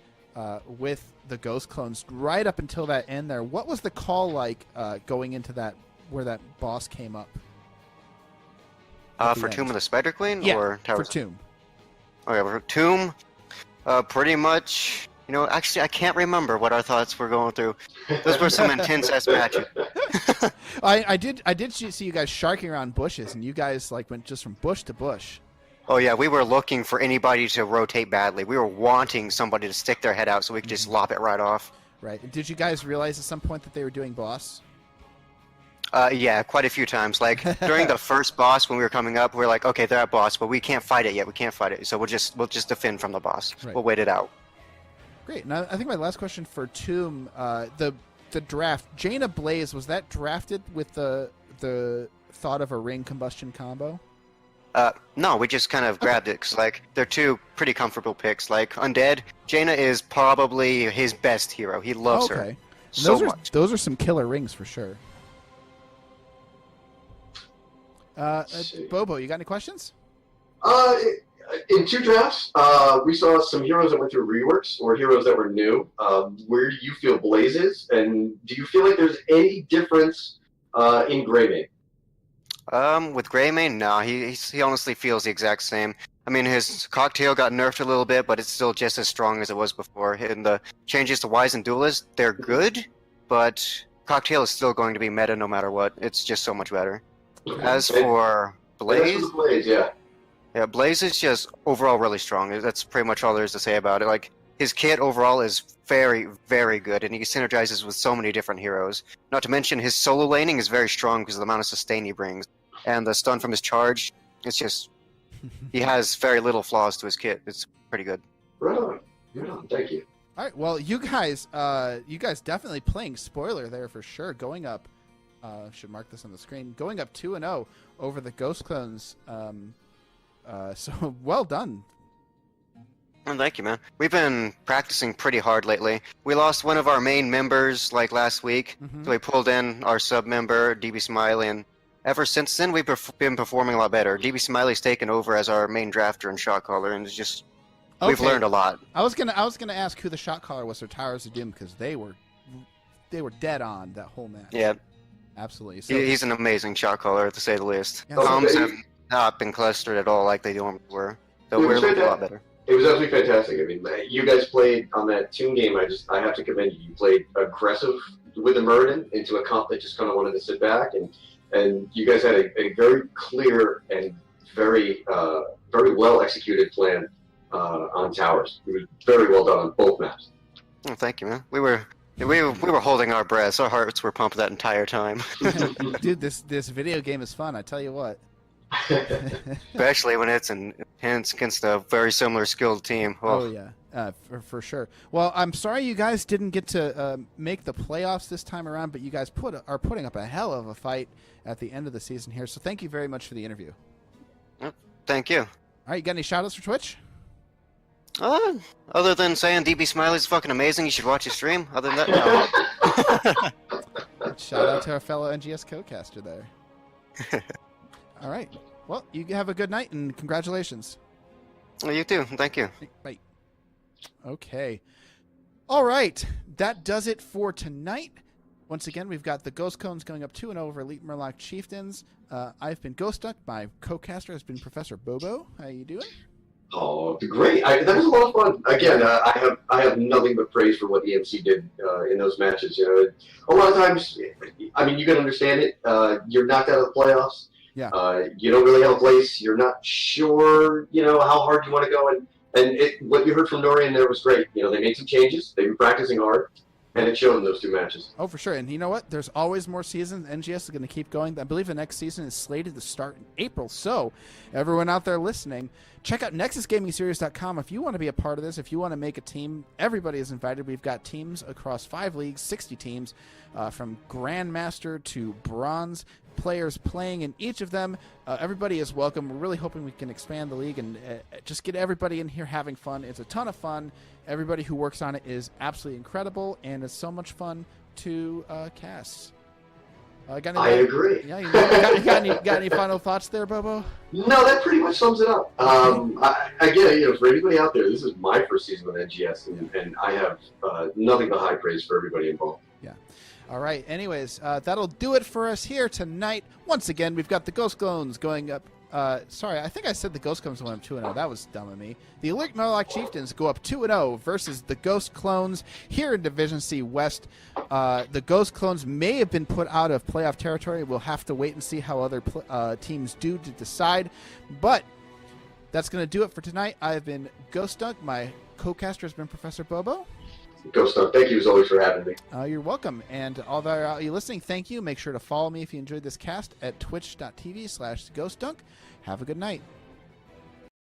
with the Ghost Clones right up until that end there. What was the call like going into that, where that boss came up? For Tomb of the Spider Queen? Yeah, or Towers? for Tomb. Okay, for Tomb, pretty much... You know, actually, I can't remember what our thoughts were going through. Those were some intense-ass matches. I did see you guys sharking around bushes, and you guys like went just from bush to bush. Oh yeah, we were looking for anybody to rotate badly. We were wanting somebody to stick their head out so we could just lop it right off. Right. Did you guys realize at some point that they were doing boss? Yeah, quite a few times. Like, during the first boss when we were coming up, we were like, okay, they're at boss, but we can't fight it yet. We can't fight it. So we'll just defend from the boss. Right. We'll wait it out. Great. Now, I think my last question for Tomb, the draft, Jaina Blaze, was that drafted with the thought of a ring combustion combo? No, we just kind of grabbed it, because, like, they're two pretty comfortable picks. Like, Undead, Jaina is probably his best hero. He loves her so much. Those are some killer rings for sure. Bobo, you got any questions? In 2 drafts, we saw some heroes that went through reworks or heroes that were new. Where do you feel Blaze is, and do you feel like there's any difference in Greymane? With Greymane, no. He honestly feels the exact same. I mean, his cocktail got nerfed a little bit, but it's still just as strong as it was before. And the changes to Wise and Duelist, they're good, but cocktail is still going to be meta no matter what. It's just so much better. As for Blaze... Yeah, Blaze is just overall really strong. That's pretty much all there is to say about it. Like, his kit overall is very, very good, and he synergizes with so many different heroes. Not to mention, his solo laning is very strong because of the amount of sustain he brings. And the stun from his charge, it's just... he has very little flaws to his kit. It's pretty good. Right on. Right on. Thank you. All right. Well, you guys definitely playing spoiler there for sure. Going up, should mark this on the screen. Going up 2-0 over the Ghost Clones. So well done. Oh, thank you, man. We've been practicing pretty hard lately. We lost one of our main members like last week, so we pulled in our sub member, DB Smiley, and ever since then we've been performing a lot better. DB Smiley's taken over as our main drafter and shot caller, and it's just we've learned a lot. I was gonna ask who the shot caller was for Towers of Doom because they were dead on that whole match. Yeah, absolutely. So, he's an amazing shot caller, to say the least. Yeah, Comms have not been clustered at all like they normally were, so we're looking a lot better. It was absolutely fantastic. I mean, you guys played on that Toon game. I have to commend you. You played aggressive with the Murden into a comp that just kind of wanted to sit back, and you guys had a very clear and very well executed plan on Towers. It was very well done on both maps. Oh, thank you, man. We were holding our breaths. Our hearts were pumped that entire time. Dude, this video game is fun. I tell you what. Especially when it's intense against a very similar skilled team. Oh yeah, for sure. Well, I'm sorry you guys didn't get to make the playoffs this time around, but you guys are putting up a hell of a fight at the end of the season here. So thank you very much for the interview. Thank you. All right, you got any shout-outs for Twitch? Other than saying DB Smiley's fucking amazing, you should watch his stream. Other than that, no. Shout out to our fellow NGS co-caster there. All right. Well, you have a good night and congratulations. Well, you too. Thank you. Bye. Okay. All right. That does it for tonight. Once again, we've got the Ghost Cones going up 2-0 over Elite Murloc Chieftans. I've been Ghost Duck. My co-caster has been Professor Bobo. How you doing? Oh, great! That was a lot of fun. Again, I have nothing but praise for what the MC did in those matches. You know, a lot of times, I mean, you can understand it. You're knocked out of the playoffs. Yeah. You don't really have a place. You're not sure, you know, how hard you want to go. And what you heard from Norian there was great. You know, they made some changes. They've been practicing hard, and it showed in those two matches. Oh, for sure. And you know what? There's always more seasons. NGS is going to keep going. I believe the next season is slated to start in April. So, everyone out there listening, check out NexusGamingSeries.com if you want to be a part of this. If you want to make a team, everybody is invited. We've got teams across 5 leagues, 60 teams, from Grandmaster to Bronze. Players playing in each of them. Everybody is welcome. We're really hoping we can expand the league and just get everybody in here having fun. It's a ton of fun. Everybody who works on it is absolutely incredible, and it's so much fun to cast. I agree. Yeah, you got any final thoughts there, Bobo? No, that pretty much sums it up. Again, you know, for anybody out there, this is my first season with NGS, and I have nothing but high praise for everybody involved. Yeah. All right. Anyways, that'll do it for us here tonight. Once again, we've got the Ghost Clones going up. Sorry, I think I said the Ghost Clones went up 2-0. That was dumb of me. The Elite Murloc Chieftains go up 2-0 versus the Ghost Clones here in Division C West. The Ghost Clones may have been put out of playoff territory. We'll have to wait and see how other teams do to decide. But that's going to do it for tonight. I've been Ghost Duck. My co-caster has been Professor Bobo. Ghost Duck, thank you as always for having me. You're welcome. And all that you listening, thank you. Make sure to follow me if you enjoyed this cast at twitch.tv/GhostDunk. Have a good night.